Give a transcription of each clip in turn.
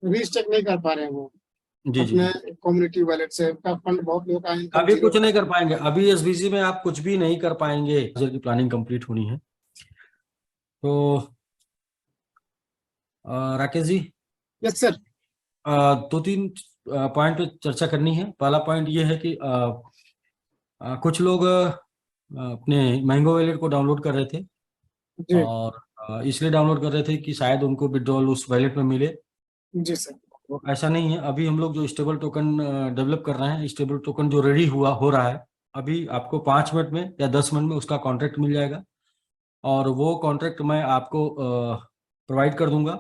Reach check नहीं कर पा रहे हैं वो जी जी अपने जी। कम्युनिटी वैलेट से का फंड, बहुत लोगों का इनकम अभी जीरो कुछ है। नहीं कर पाएंगे, अभी एसबीजी में आप कुछ भी नहीं कर पाएंगे, की प्लानिंग कंप्लीट होनी है। तो राकेश जी, यस सर। दो तीन पॉइंट पे चर्चा करनी है। पहला पॉइंट ये है कि कुछ लोग अपने मैंगो वैलेट को डाउनलोड कर रहे थे, जी और इसलिए डाउनलोड कर रहे थे कि शायद उनको विड्रॉल उस वैलेट में मिले। जी सर। तो ऐसा नहीं है। अभी हम लोग जो स्टेबल टोकन डेवलप कर रहे हैं, स्टेबल टोकन जो रेडी हो रहा है, अभी आपको 5 मिनट में या 10 मिनट में उसका कॉन्ट्रैक्ट मिल जाएगा, और वो कॉन्ट्रैक्ट मैं आपको प्रोवाइड कर दूंगा।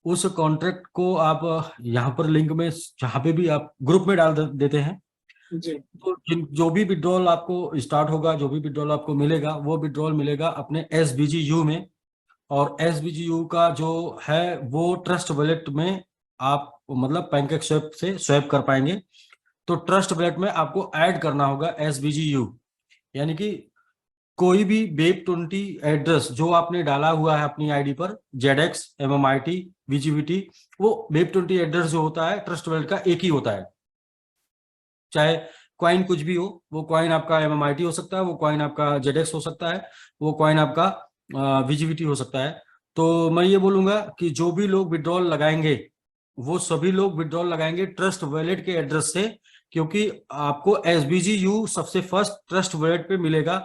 उस कॉन्ट्रैक्ट को आप यहाँ पर लिंक में, जहाँ पे भी आप ग्रुप में डाल देते हैं, जी तो जो भी विड्रॉल आपको स्टार्ट होगा, जो भी विड्रॉल आपको मिलेगा, वो विड्रॉल मिलेगा अपने SBGU में। और SBGU का जो है वो ट्रस्ट वॉलेट में आप मतलब पैनकेक स्वैप से स्वैप कर पाएंगे। तो ट्रस्ट वॉलेट में आपको ऐड करना होगा SBGU, यानी कि कोई भी वेब20 एड्रेस जो आपने डाला हुआ है अपनी आईडी पर, ZX MMIT VGBT, वो वेब20 एड्रेस जो होता है ट्रस्ट वॉलेट का एक ही होता है। चाहे कॉइन कुछ भी हो, वो कॉइन आपका MMIT हो सकता है, वो कॉइन आपका ZX हो सकता है, वो कॉइन आपका VGBT हो सकता है। तो मैं ये बोलूंगा कि जो भी लोग विड्रॉल लगाएंगे, वो सभी लोग विड्रॉल लगाएंगे ट्रस्ट वॉलेट के एड्रेस से, क्योंकि आपको SBGU सबसे फर्स्ट ट्रस्ट वॉलेट पे मिलेगा।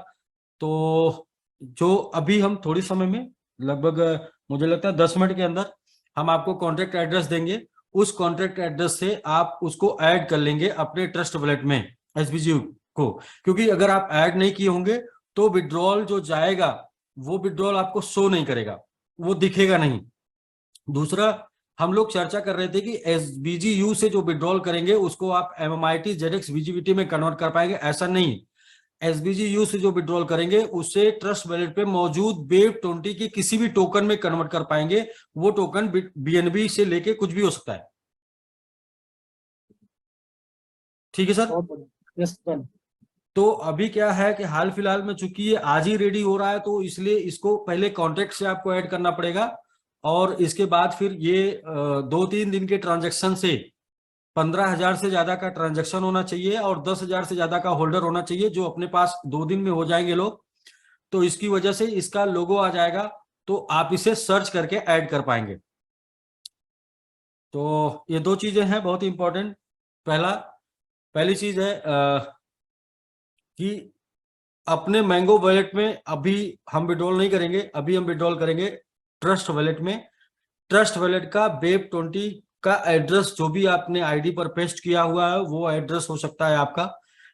तो जो अभी हम थोड़ी समय में, लगभग मुझे लगता है 10 मिनट के अंदर हम आपको कॉन्ट्रैक्ट एड्रेस देंगे। उस कॉन्ट्रैक्ट एड्रेस से आप उसको ऐड कर लेंगे अपने ट्रस्ट वॉलेट में, SBGU को। क्योंकि अगर आप ऐड नहीं किए होंगे तो विड्रॉल जो जाएगा, वो विड्रॉल आपको शो नहीं करेगा, वो दिखेगा नहीं। दूसरा, हम लोग चर्चा कर रहे थे कि SBGU से जो विड्रॉल करेंगे उसको आप MMIT ZX VGBT में कन्वर्ट कर पाएंगे, ऐसा नहीं। SBGU से जो विड्रॉल करेंगे उसे ट्रस्ट वैलेट पे मौजूद वेब20 के किसी भी टोकन में कन्वर्ट कर पाएंगे। वो टोकन BNB से लेके कुछ भी हो सकता है। ठीक है सर। बहुत बढ़िया। Yes sir. तो अभी क्या है कि हाल फिलहाल में चूंकि ये आज ही रेडी हो रहा है, तो इसलिए इसको पहले कॉन्ट्रैक्ट से आपको ऐड करना पड़ेगा, और इसके बाद फिर ये 2-3 दिन के ट्रांजेक्शन से 15,000 से ज्यादा का ट्रांजेक्शन होना चाहिए, और 10,000 से ज्यादा का होल्डर होना चाहिए, जो अपने पास 2 दिन में हो जाएंगे लोग। तो इसकी वजह से इसका लोगो आ जाएगा, तो आप इसे सर्च करके ऐड कर पाएंगे। तो ये दो चीजें हैं बहुत इंपॉर्टेंट। पहली चीज है कि अपने मैंगो वॉलेट में अभी हम विड्रॉल नहीं करेंगे, अभी हम विड्रॉल करेंगे ट्रस्ट वॉलेट में। ट्रस्ट वॉलेट का वेब20 का एड्रेस जो भी आपने आईडी पर पेस्ट किया हुआ है, वो एड्रेस हो सकता है आपका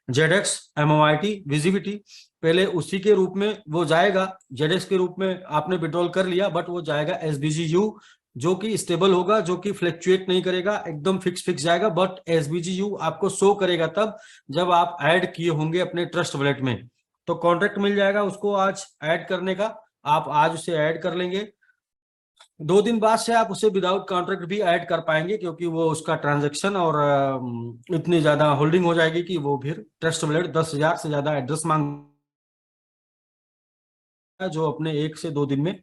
ZX MMIT VGBT। पहले उसी के रूप में वो जाएगा, ZX के रूप में आपने विड्रॉल कर लिया, बट वो जाएगा SBGU, जो कि स्टेबल होगा, जो कि फ्लक्चुएट नहीं करेगा, एकदम फिक्स जाएगा। बट SBGU आपको शो करेगा तब जब आप ऐड किए होंगे अपने ट्रस्ट वॉलेट में। तो कॉन्ट्रैक्ट मिल जाएगा उसको आज ऐड करने का, आप आज उसे ऐड कर लेंगे। 2 दिन बाद से आप उसे विदाउट कॉन्ट्रैक्ट भी ऐड कर पाएंगे, क्योंकि वो उसका ट्रांजैक्शन और इतनी ज्यादा होल्डिंग हो जाएगी कि वो फिर ट्रस्ट वॉलेट 10,000 से ज्यादा एड्रेस मांग, जो अपने 1 से 2 दिन में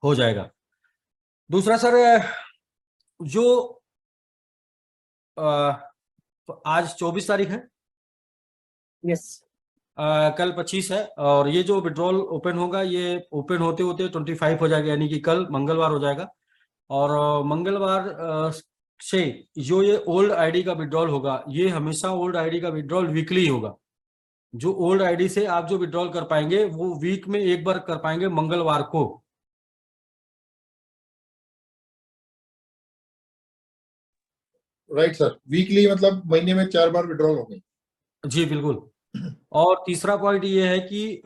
हो जाएगा। दूसरा सर, जो आज 24 तारीख है, यस। कल 25 है, और ये जो विड्रॉल ओपन होगा, ये ओपन होते होते 25 हो जाएगा, यानी कि कल मंगलवार हो जाएगा। और मंगलवार से जो ये ओल्ड आईडी का विड्रॉल होगा, ये हमेशा ओल्ड आईडी का विड्रॉल वीकली होगा। जो ओल्ड आईडी से आप जो विड्रॉल कर पाएंगे वो वीक में एक बार कर पाएंगे, मंगलवार को। राइट सर, वीकली मतलब महीने में 4 बार विड्रॉल होंगे। जी बिल्कुल। और तीसरा पॉइंट ये है कि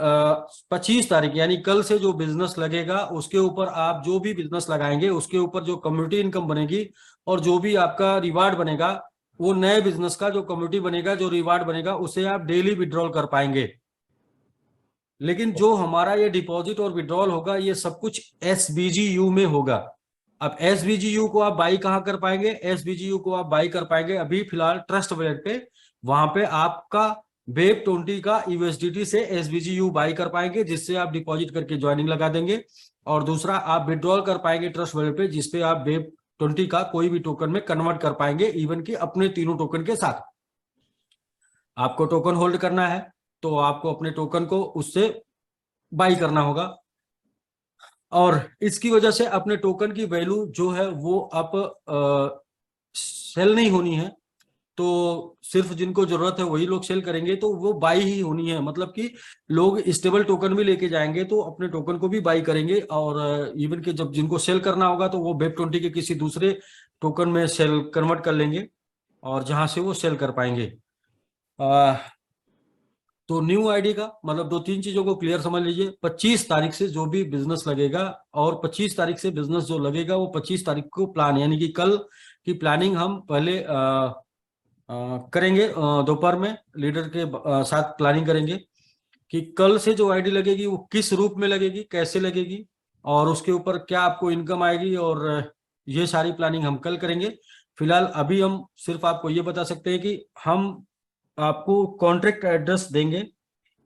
25 तारीख यानी कल से जो बिजनेस लगेगा, उसके ऊपर आप जो भी बिजनेस लगाएंगे उसके ऊपर जो कम्युनिटी इनकम बनेगी और जो भी आपका रिवार्ड बनेगा, वो नए बिजनेस का जो कम्युनिटी बनेगा, जो रिवार्ड बनेगा, उसे आप डेली विड्रॉल कर पाएंगे। लेकिन जो हमारा ये डिपॉजिट और विड्रॉल होगा, ये सब कुछ SBGU में होगा। अब SBGU को आप बाई कहाँ कर पाएंगे? SBGU को आप बाई कर पाएंगे अभी फिलहाल ट्रस्ट वॉलेट पे। वहां पे आपका वेब20 का USDT से SBGU बाई कर पाएंगे, जिससे आप डिपॉजिट करके ज्वाइनिंग लगा देंगे। और दूसरा, आप विड्रॉल कर पाएंगे ट्रस्ट वॉलेट पे, जिसपे आप वेब BEP20 का कोई भी टोकन में कन्वर्ट कर पाएंगे, इवन कि अपने तीनों टोकन के साथ। आपको टोकन होल्ड करना है तो आपको अपने टोकन को उससे बाई करना होगा, और इसकी वजह से अपने टोकन की वैल्यू जो है वो अब सेल नहीं होनी है। तो सिर्फ जिनको जरूरत है वही लोग सेल करेंगे, तो वो बाई ही होनी है। मतलब कि लोग स्टेबल टोकन भी लेके जाएंगे तो अपने टोकन को भी बाई करेंगे, और इवन कि जब जिनको सेल करना होगा तो वो BEP20 के किसी दूसरे टोकन में सेल कन्वर्ट कर लेंगे और जहां से वो सेल कर पाएंगे। तो न्यू आईडी का मतलब 2-3 चीजों को क्लियर समझ लीजिए। 25 तारीख से जो भी बिजनेस लगेगा, और 25 तारीख से बिजनेस जो लगेगा वो 25 तारीख को प्लान, यानी कि कल की प्लानिंग हम पहले करेंगे। दोपहर में लीडर के साथ प्लानिंग करेंगे कि कल से जो आईडी लगेगी वो किस रूप में लगेगी, कैसे लगेगी, और उसके ऊपर क्या आपको इनकम आएगी, और ये सारी प्लानिंग हम कल करेंगे। फिलहाल अभी हम सिर्फ आपको ये बता सकते हैं कि हम आपको कॉन्ट्रैक्ट एड्रेस देंगे,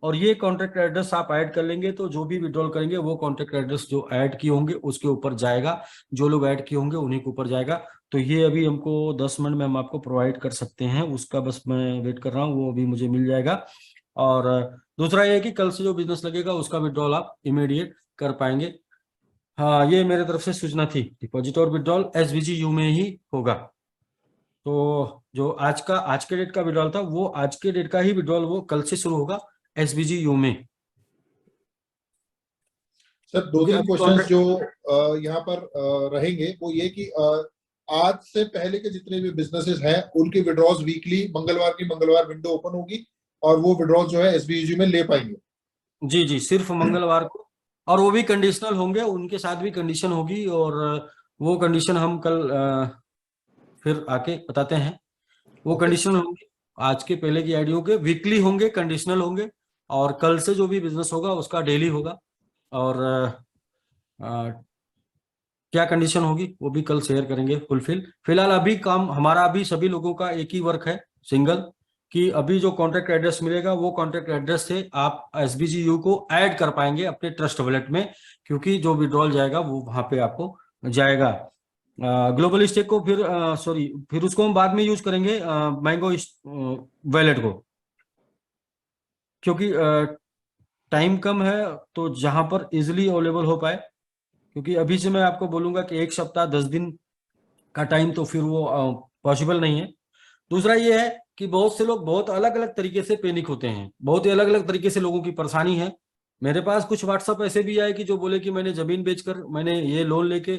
और ये कॉन्ट्रैक्ट एड्रेस आप ऐड कर लेंगे तो जो भी विड्रॉल करेंगे वो कॉन्ट्रैक्ट एड्रेस जो ऐड किए होंगे उसके ऊपर जाएगा, जो लोग ऐड किए होंगे उन्हीं के ऊपर जाएगा। तो ये अभी हमको 10 मिनट में हम आपको प्रोवाइड कर सकते हैं, उसका बस मैं वेट कर रहा हूँ, वो अभी मुझे मिल जाएगा। और दूसरा ये है कि कल से जो बिजनेस लगेगा उसका विड्रॉल आप इमीडिएट कर पाएंगे। हाँ, ये मेरे तरफ से सूचना थी। डिपॉजिट और विड्रॉल SBGU में ही होगा। तो जो आज के डेट का विड्रॉल था वो आज के डेट का ही विड्रॉल वो कल से शुरू होगा SBGU में। सर 2-3 क्वेश्चंस जो यहाँ पर रहेंगे वो ये कि आज से पहले के जितने भी बिजनेसेस हैं उनकी विड्रॉज वीकली मंगलवार विंडो ओपन होगी और वो विड्रॉज जो है SBGU में ले पाएंगे। जी जी, सिर्फ मंगलवार को, और वो भी कंडीशनल होंगे, उनके साथ भी कंडीशन होगी, और वो कंडीशन हम कल फिर आके बताते हैं। वो कंडीशन होंगे आज के पहले की आईडियो के, वीकली होंगे, कंडीशनल होंगे, और कल से जो भी बिजनेस होगा उसका डेली होगा। और क्या कंडीशन होगी वो भी कल शेयर करेंगे फुलफिल। फिलहाल अभी काम हमारा, अभी सभी लोगों का एक ही वर्क है सिंगल, कि अभी जो कॉन्ट्रैक्ट एड्रेस मिलेगा वो कॉन्ट्रैक्ट एड्रेस से आप SBGU को ऐड कर पाएंगे अपने ट्रस्ट वॉलेट में, क्योंकि जो विड्रॉल जाएगा वो वहां पे आपको जाएगा। ग्लोबल स्टेक को फिर उसको हम बाद में यूज करेंगे, मैंगो वॉलेट को, क्योंकि टाइम कम है तो जहां पर इजिली अवेलेबल हो पाए। क्योंकि अभी से मैं आपको बोलूंगा कि 1 सप्ताह 10 दिन का टाइम तो फिर वो पॉसिबल नहीं है। दूसरा ये है कि बहुत से लोग बहुत अलग अलग तरीके से पैनिक होते हैं, बहुत ही अलग अलग तरीके से लोगों की परेशानी है। मेरे पास कुछ व्हाट्सएप ऐसे भी आए कि जो बोले कि मैंने जमीन बेचकर मैंने ये लोन लेके,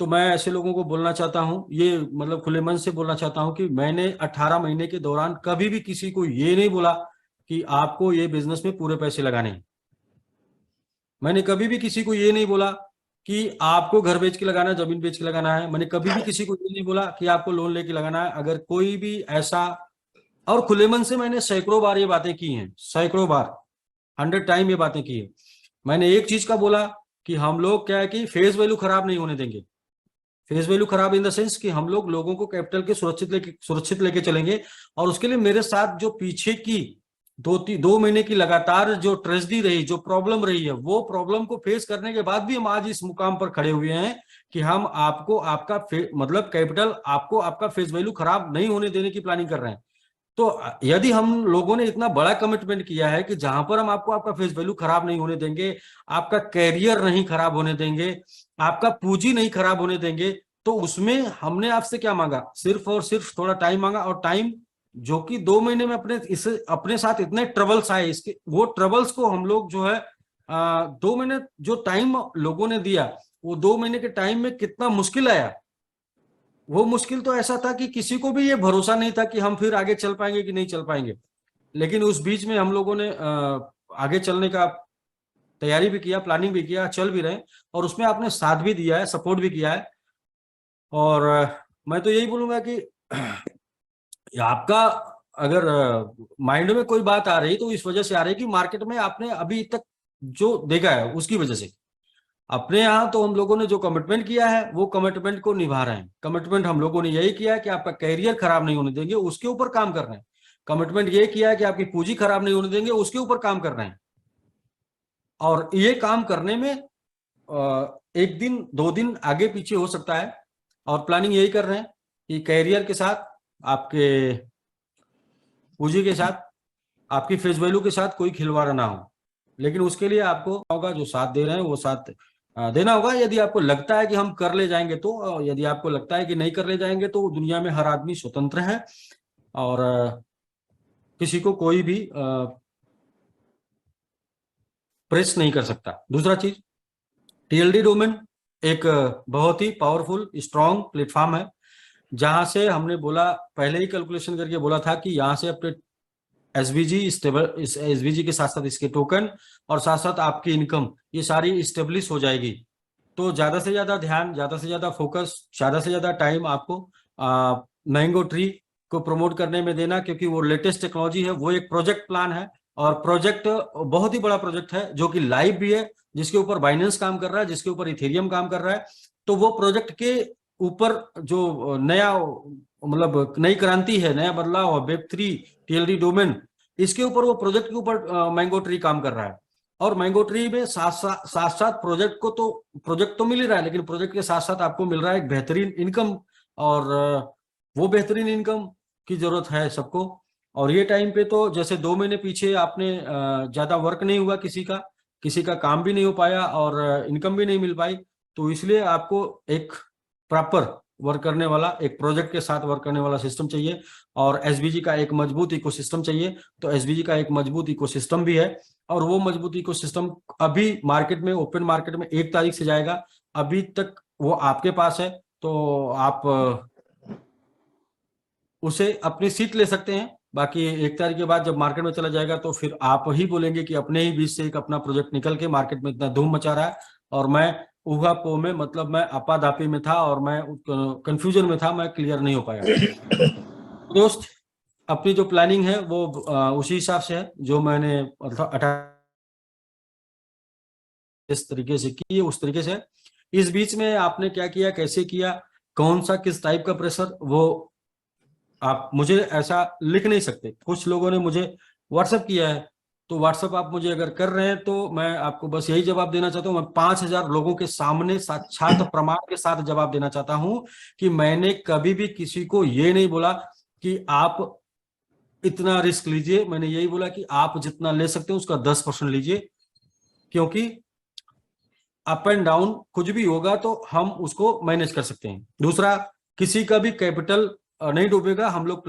तो मैं ऐसे लोगों को बोलना चाहता हूँ, ये मतलब खुले मन से बोलना चाहता हूँ कि मैंने 18 महीने के दौरान कभी भी किसी को ये नहीं बोला कि आपको ये बिजनेस में पूरे पैसे लगाने हैं। मैंने कभी भी किसी को ये नहीं बोला कि आपको घर बेच के लगाना है, जमीन बेच के लगाना है। मैंने कभी भी किसी को ये नहीं बोला कि आपको लोन लेके लगाना है। अगर कोई भी ऐसा, और खुले मन से मैंने सैकड़ों बार ये बातें की हैं, सैकड़ों बार, 100 टाइम ये बातें की है। मैंने एक चीज का बोला कि हम लोग क्या है कि फेस वैल्यू खराब नहीं होने देंगे। फेस वैल्यू खराब इन द सेंस कि हम लोग लोगों को कैपिटल के सुरक्षित लेके चलेंगे, और उसके लिए मेरे साथ जो पीछे की 2 महीने की लगातार जो ट्रेजेडी रही, जो प्रॉब्लम रही है, वो प्रॉब्लम को फेस करने के बाद भी हम आज इस मुकाम पर खड़े हुए हैं कि हम आपको आपका मतलब कैपिटल, आपको आपका फेस वैल्यू खराब नहीं होने देने की प्लानिंग कर रहे हैं। तो यदि हम लोगों ने इतना बड़ा कमिटमेंट किया है कि जहां पर हम आपको आपका फेस वैल्यू खराब नहीं होने देंगे, आपका कैरियर नहीं खराब होने देंगे, आपका पूंजी नहीं खराब होने देंगे, तो उसमें हमने आपसे क्या मांगा? सिर्फ और सिर्फ थोड़ा टाइम मांगा, और टाइम जो कि 2 महीने में अपने साथ इतने ट्रबल्स आए, इसके वो ट्रबल्स को हम लोग जो है 2 महीने जो टाइम लोगों ने दिया, वो 2 महीने के टाइम में कितना मुश्किल आया। वो मुश्किल तो ऐसा था कि किसी को भी ये भरोसा नहीं था कि हम फिर आगे चल पाएंगे कि नहीं चल पाएंगे। लेकिन उस बीच में हम लोगों ने आगे चलने का तैयारी भी किया, प्लानिंग भी किया, चल भी रहे, और उसमें आपने साथ भी दिया है, सपोर्ट भी किया है। और मैं तो यही बोलूंगा कि आपका अगर माइंड में कोई बात आ रही तो इस वजह से आ रही कि मार्केट में आपने अभी तक जो देखा है उसकी वजह से। अपने यहाँ तो हम लोगों ने जो कमिटमेंट किया है वो कमिटमेंट को निभा रहे हैं। कमिटमेंट हम लोगों ने यही किया है कि आपका कैरियर खराब नहीं होने देंगे, उसके ऊपर काम कर रहे हैं। कमिटमेंट ये किया है कि आपकी पूंजी खराब नहीं होने देंगे, उसके ऊपर काम कर रहे हैं। और ये काम करने में 1 दिन 2 दिन आगे पीछे हो सकता है, और प्लानिंग यही कर रहे हैं कि कैरियर के साथ, आपके पूंजी के साथ, आपकी फेस वैल्यू के साथ कोई खिलवाड़ ना हो। लेकिन उसके लिए आपको होगा, जो साथ दे रहे हैं वो साथ देना होगा। यदि आपको लगता है कि हम कर ले जाएंगे तो, और यदि आपको लगता है कि नहीं कर ले जाएंगे तो दुनिया में हर आदमी स्वतंत्र है और किसी को कोई भी प्रेस नहीं कर सकता। दूसरा चीज, टीएलडी डोमेन एक बहुत ही पावरफुल स्ट्रॉन्ग प्लेटफॉर्म है, जहां से हमने बोला, पहले ही कैलकुलेशन करके बोला था कि यहाँ से अपने एसबीजी स्टेबल, इस एसबीजी के साथ साथ इसके टोकन और साथ साथ आपकी इनकम, ये सारी स्टेब्लिश हो जाएगी। तो ज्यादा से ज्यादा ध्यान, ज्यादा से ज्यादा फोकस, ज्यादा से ज्यादा टाइम आपको मैंगो ट्री को प्रमोट करने में देना, क्योंकि वो लेटेस्ट टेक्नोलॉजी है, वो एक प्रोजेक्ट प्लान है और प्रोजेक्ट बहुत ही बड़ा प्रोजेक्ट है जो कि लाइव भी है, जिसके ऊपर बाइनेंस काम कर रहा है, जिसके ऊपर इथेरियम काम कर रहा है। तो वो प्रोजेक्ट के ऊपर जो नया, मतलब नई क्रांति है, नया बदलाव है, वेब3 टीएलडी डोमेन, इसके ऊपर, वो प्रोजेक्ट के ऊपर मैंगो ट्री काम कर रहा है। और मैंगो ट्री में साथ साथ प्रोजेक्ट तो मिल ही रहा है, लेकिन प्रोजेक्ट के साथ साथ आपको मिल रहा है एक बेहतरीन इनकम, और वो बेहतरीन इनकम की जरूरत है सबको। और ये टाइम पे तो जैसे 2 महीने पीछे आपने ज्यादा वर्क नहीं हुआ, किसी का काम भी नहीं हो पाया और इनकम भी नहीं मिल पाई, तो इसलिए आपको एक प्रॉपर वर्क करने वाला, एक प्रोजेक्ट के साथ वर्क करने वाला सिस्टम चाहिए और एसबीजी का एक मजबूत इकोसिस्टम चाहिए। तो एसबीजी का एक मजबूत इकोसिस्टम भी है और वो मजबूत इकोसिस्टम अभी मार्केट में, ओपन मार्केट में 1 तारीख से जाएगा। अभी तक वो आपके पास है, तो आप उसे अपनी सीट ले सकते हैं। बाकी 1 तारीख के बाद जब मार्केट में चला जाएगा तो फिर आप ही बोलेंगे कि अपने ही बीच से एक अपना प्रोजेक्ट निकल के मार्केट में इतना धूम मचा रहा है और मैं ऊहा पो में, मतलब मैं अपाधापी में था और मैं कंफ्यूजन में था, मैं क्लियर नहीं हो पाया। दोस्त, अपनी जो प्लानिंग है वो उसी हिसाब से है जो मैंने इस तरीके से की, उस तरीके से। इस बीच में आपने क्या किया, कैसे किया, कौन सा किस टाइप का प्रेशर, वो आप मुझे ऐसा लिख नहीं सकते। कुछ लोगों ने मुझे व्हाट्सएप किया है, तो व्हाट्सएप आप मुझे अगर कर रहे हैं तो मैं आपको बस यही जवाब देना चाहता हूं। मैं 5000 लोगों के सामने साक्षात प्रमाण के साथ जवाब देना चाहता हूं कि मैंने कभी भी किसी को ये नहीं बोला कि आप इतना रिस्क लीजिए। मैंने यही बोला कि आप जितना ले सकते हो उसका 10% लीजिए, क्योंकि अप एंड डाउन कुछ भी होगा तो हम उसको मैनेज कर सकते हैं। दूसरा, किसी का भी कैपिटल नहीं डूबेगा। हम लोग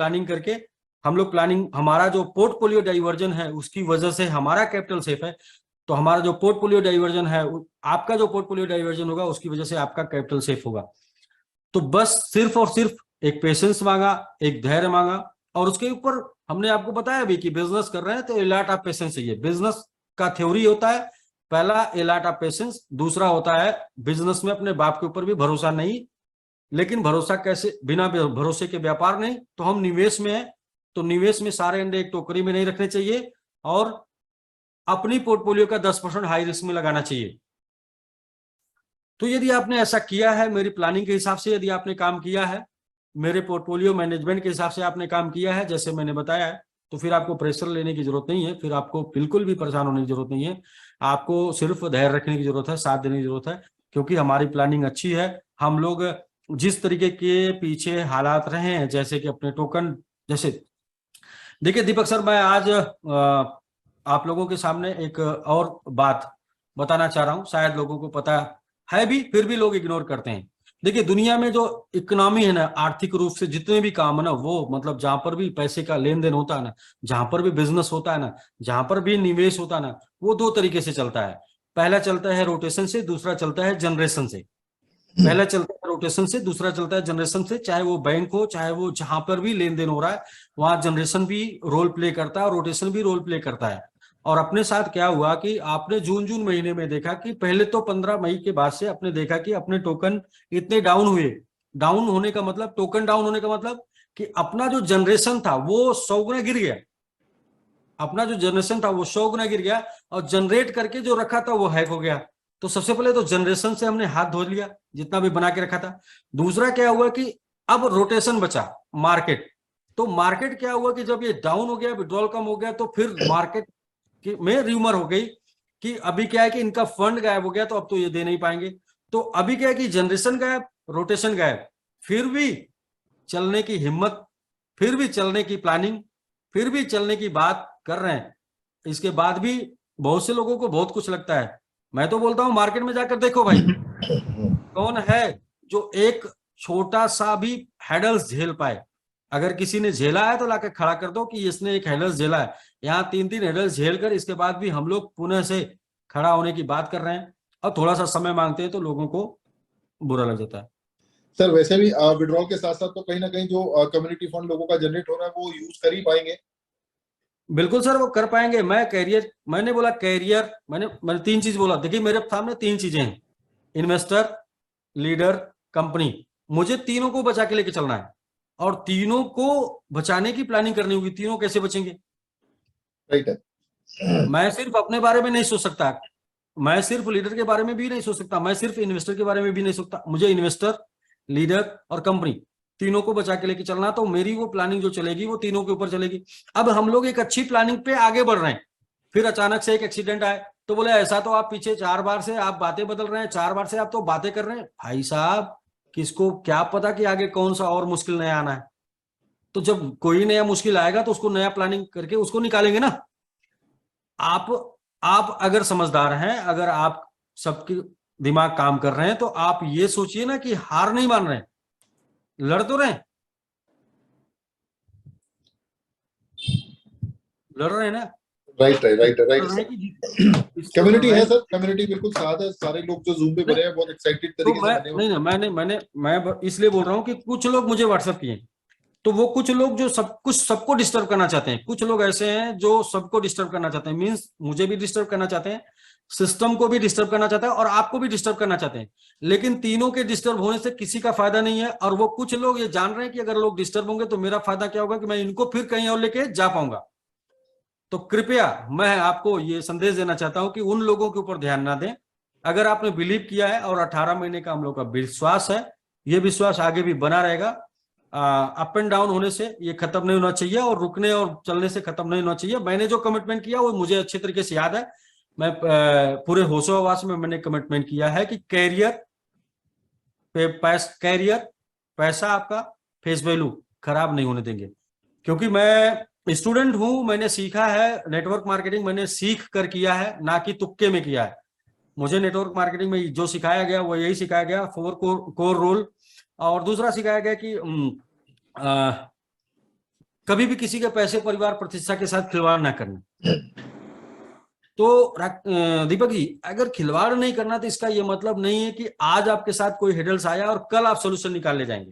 प्लानिंग, हमारा जो पोर्टफोलियो डाइवर्जन है उसकी वजह से हमारा कैपिटल सेफ है। तो हमारा जो पोर्टफोलियो डाइवर्जन है, आपका जो पोर्टफोलियो डाइवर्जन होगा उसकी वजह से आपका कैपिटल सेफ होगा। तो बस सिर्फ और सिर्फ एक पेशेंस मांगा, एक धैर्य मांगा, और उसके ऊपर हमने आपको बताया भी कि बिजनेस कर रहे हैं तो ए लॉट ऑफ पेशेंस चाहिए। बिजनेस का थ्योरी होता है, पहला ए लॉट ऑफ पेशेंस, दूसरा होता है बिजनेस में अपने बाप के ऊपर भी भरोसा नहीं। लेकिन भरोसा कैसे, बिना भरोसे के व्यापार नहीं। तो हम निवेश में हैं, तो निवेश में सारे अंडे एक टोकरी में नहीं रखने चाहिए और अपनी पोर्टफोलियो का 10% हाई रिस्क में लगाना चाहिए। तो यदि आपने ऐसा किया है, मेरी प्लानिंग के हिसाब से यदि आपने काम किया है, मेरे पोर्टफोलियो मैनेजमेंट के हिसाब से आपने काम किया है जैसे मैंने बताया है, तो फिर आपको प्रेशर लेने की जरूरत नहीं है, फिर आपको बिल्कुल भी परेशान होने की जरूरत नहीं है। आपको सिर्फ धैर्य रखने की जरूरत है, साथ देने की जरूरत है, क्योंकि हमारी प्लानिंग अच्छी है। हम लोग जिस तरीके के पीछे हालात रहे हैं, जैसे कि अपने टोकन, जैसे देखिए दीपक सर, मैं आज आप लोगों के सामने एक और बात बताना चाह रहा हूं, शायद लोगों को पता है भी, फिर भी लोग इग्नोर करते हैं। देखिए दुनिया में जो इकोनॉमी है ना, आर्थिक रूप से जितने भी काम है ना, वो मतलब जहां पर भी पैसे का लेन देन होता है ना, जहां पर भी बिजनेस होता है ना, जहां पर भी निवेश होता है ना, वो 2 तरीके से चलता है। पहला चलता है रोटेशन से, दूसरा चलता है जनरेशन से। पहला चलता है रोटेशन से, दूसरा चलता है जनरेशन से। चाहे वो बैंक हो, चाहे वो जहां पर भी लेन देन हो रहा है, वहां जनरेशन भी रोल प्ले करता है और रोटेशन भी रोल प्ले करता है। और अपने साथ क्या हुआ कि आपने जून महीने में देखा कि पहले तो 15 मई के बाद से आपने देखा कि अपने टोकन इतने डाउन हुए। डाउन होने का मतलब, टोकन डाउन होने का मतलब कि अपना जो जनरेशन था वो 100 गुना गिर गया। अपना जो जनरेशन था वो 100 गुना गिर गया और जनरेट करके जो रखा था वो हैक हो गया। तो सबसे पहले तो जनरेशन से हमने हाथ धो लिया, जितना भी बना के रखा था। दूसरा क्या हुआ कि अब रोटेशन बचा, मार्केट। तो मार्केट क्या हुआ कि जब ये डाउन हो गया, विड्रॉल कम हो गया, तो फिर मार्केट में र्यूमर हो गई कि अभी क्या है कि इनका फंड गायब हो गया, तो अब तो ये दे नहीं पाएंगे। तो अभी क्या है कि जनरेशन गायब, रोटेशन गायब। फिर भी चलने की हिम्मत, फिर भी चलने की प्लानिंग, फिर भी चलने की बात कर रहे हैं, इसके बाद भी बहुत से लोगों को बहुत कुछ लगता है। मैं तो बोलता हूं मार्केट में जाकर देखो भाई, कौन है जो एक छोटा सा भी हैडल्स झेल पाए। अगर किसी ने झेला है तो लाकर खड़ा कर दो कि इसने एक हैडल्स झेला है। यहाँ 3-3 हैडल्स झेल कर इसके बाद भी हम लोग पुनः से खड़ा होने की बात कर रहे हैं, और थोड़ा सा समय मांगते हैं तो लोगों को बुरा लग जाता है। सर वैसे भी विड्रॉल के साथ साथ तो कहीं ना कहीं जो कम्युनिटी फंड लोगों का जनरेट हो रहा है वो यूज कर ही पाएंगे। बिल्कुल सर, वो कर पाएंगे। मैंने बोला कैरियर, मैंने 3 चीज बोला। देखिए मेरे सामने 3 चीजें हैं, इन्वेस्टर, लीडर, कंपनी। मुझे तीनों को बचा के लेके चलना है, और तीनों को बचाने की प्लानिंग करनी होगी। तीनों कैसे बचेंगे? राइट है। मैं सिर्फ अपने बारे में नहीं सोच सकता, मैं सिर्फ लीडर के बारे में भी नहीं सोच सकता, मैं सिर्फ इन्वेस्टर के बारे में भी नहीं सोचता। मुझे इन्वेस्टर, लीडर और कंपनी तीनों को बचा के लेके चलना। तो मेरी वो प्लानिंग जो चलेगी वो तीनों के ऊपर चलेगी। अब हम लोग एक अच्छी प्लानिंग पे आगे बढ़ रहे हैं, फिर अचानक से एक एक्सीडेंट आए तो बोले ऐसा तो आप पीछे 4 बार से आप बातें बदल रहे हैं, 4 बार से आप तो बातें कर रहे हैं। भाई साहब, किसको क्या पता कि आगे कौन सा और मुश्किल नया आना है। तो जब कोई नया मुश्किल आएगा तो उसको नया प्लानिंग करके उसको निकालेंगे ना। आप अगर समझदार हैं, अगर आप सबके दिमाग काम कर रहे हैं, तो आप ये सोचिए ना कि हार नहीं मान रहे हैं, लड़ तो रहे हैं, लड़ रहे हैं ना। राइट कम्युनिटी है सर, कम्युनिटी बिल्कुल साथ है। सारे लोग जो जूम पे बने हैं बहुत एक्साइटेड तो तरीके से बने नहीं, मैं इसलिए बोल रहा हूँ कि कुछ लोग मुझे व्हाट्सएप किए, तो वो कुछ लोग जो सबको डिस्टर्ब करना चाहते हैं। कुछ लोग ऐसे हैं जो सबको डिस्टर्ब करना चाहते हैं, मींस मुझे भी डिस्टर्ब करना चाहते हैं, सिस्टम को भी डिस्टर्ब करना चाहते हैं, और आपको भी डिस्टर्ब करना चाहते हैं। लेकिन तीनों के डिस्टर्ब होने से किसी का फायदा नहीं है। और वो कुछ लोग ये जान रहे हैं कि अगर लोग डिस्टर्ब होंगे तो मेरा फायदा क्या होगा कि मैं इनको फिर कहीं और लेके जा पाऊंगा। तो कृपया मैं आपको ये संदेश देना चाहता हूं कि उन लोगों के ऊपर ध्यान ना दें। अगर आपने बिलीव किया है, और 18 महीने का हम लोग का विश्वास है, ये विश्वास आगे भी बना रहेगा। अप एंड डाउन होने से ये खत्म नहीं होना चाहिए, और रुकने और चलने से खत्म नहीं होना चाहिए। मैंने जो कमिटमेंट किया वो मुझे अच्छे तरीके से याद है। मैं पूरे होशो हवास में मैंने कमिटमेंट किया है कि कैरियर, पैसा आपका फेस वैल्यू खराब नहीं होने देंगे। क्योंकि मैं स्टूडेंट हूं, मैंने सीखा है नेटवर्क मार्केटिंग, मैंने सीख कर किया है, ना कि तुक्के में किया है। मुझे नेटवर्क मार्केटिंग में जो सिखाया गया वो यही सिखाया गया, 4 कोर रूल। और दूसरा सिखाया गया कि कभी भी किसी के पैसे, परिवार, प्रतिष्ठा के साथ खिलवाड़ ना करना। तो दीपक जी, अगर खिलवाड़ नहीं करना तो इसका यह मतलब नहीं है कि आज आपके साथ कोई हेडल्स आया और कल आप सोल्यूशन निकाल ले जाएंगे।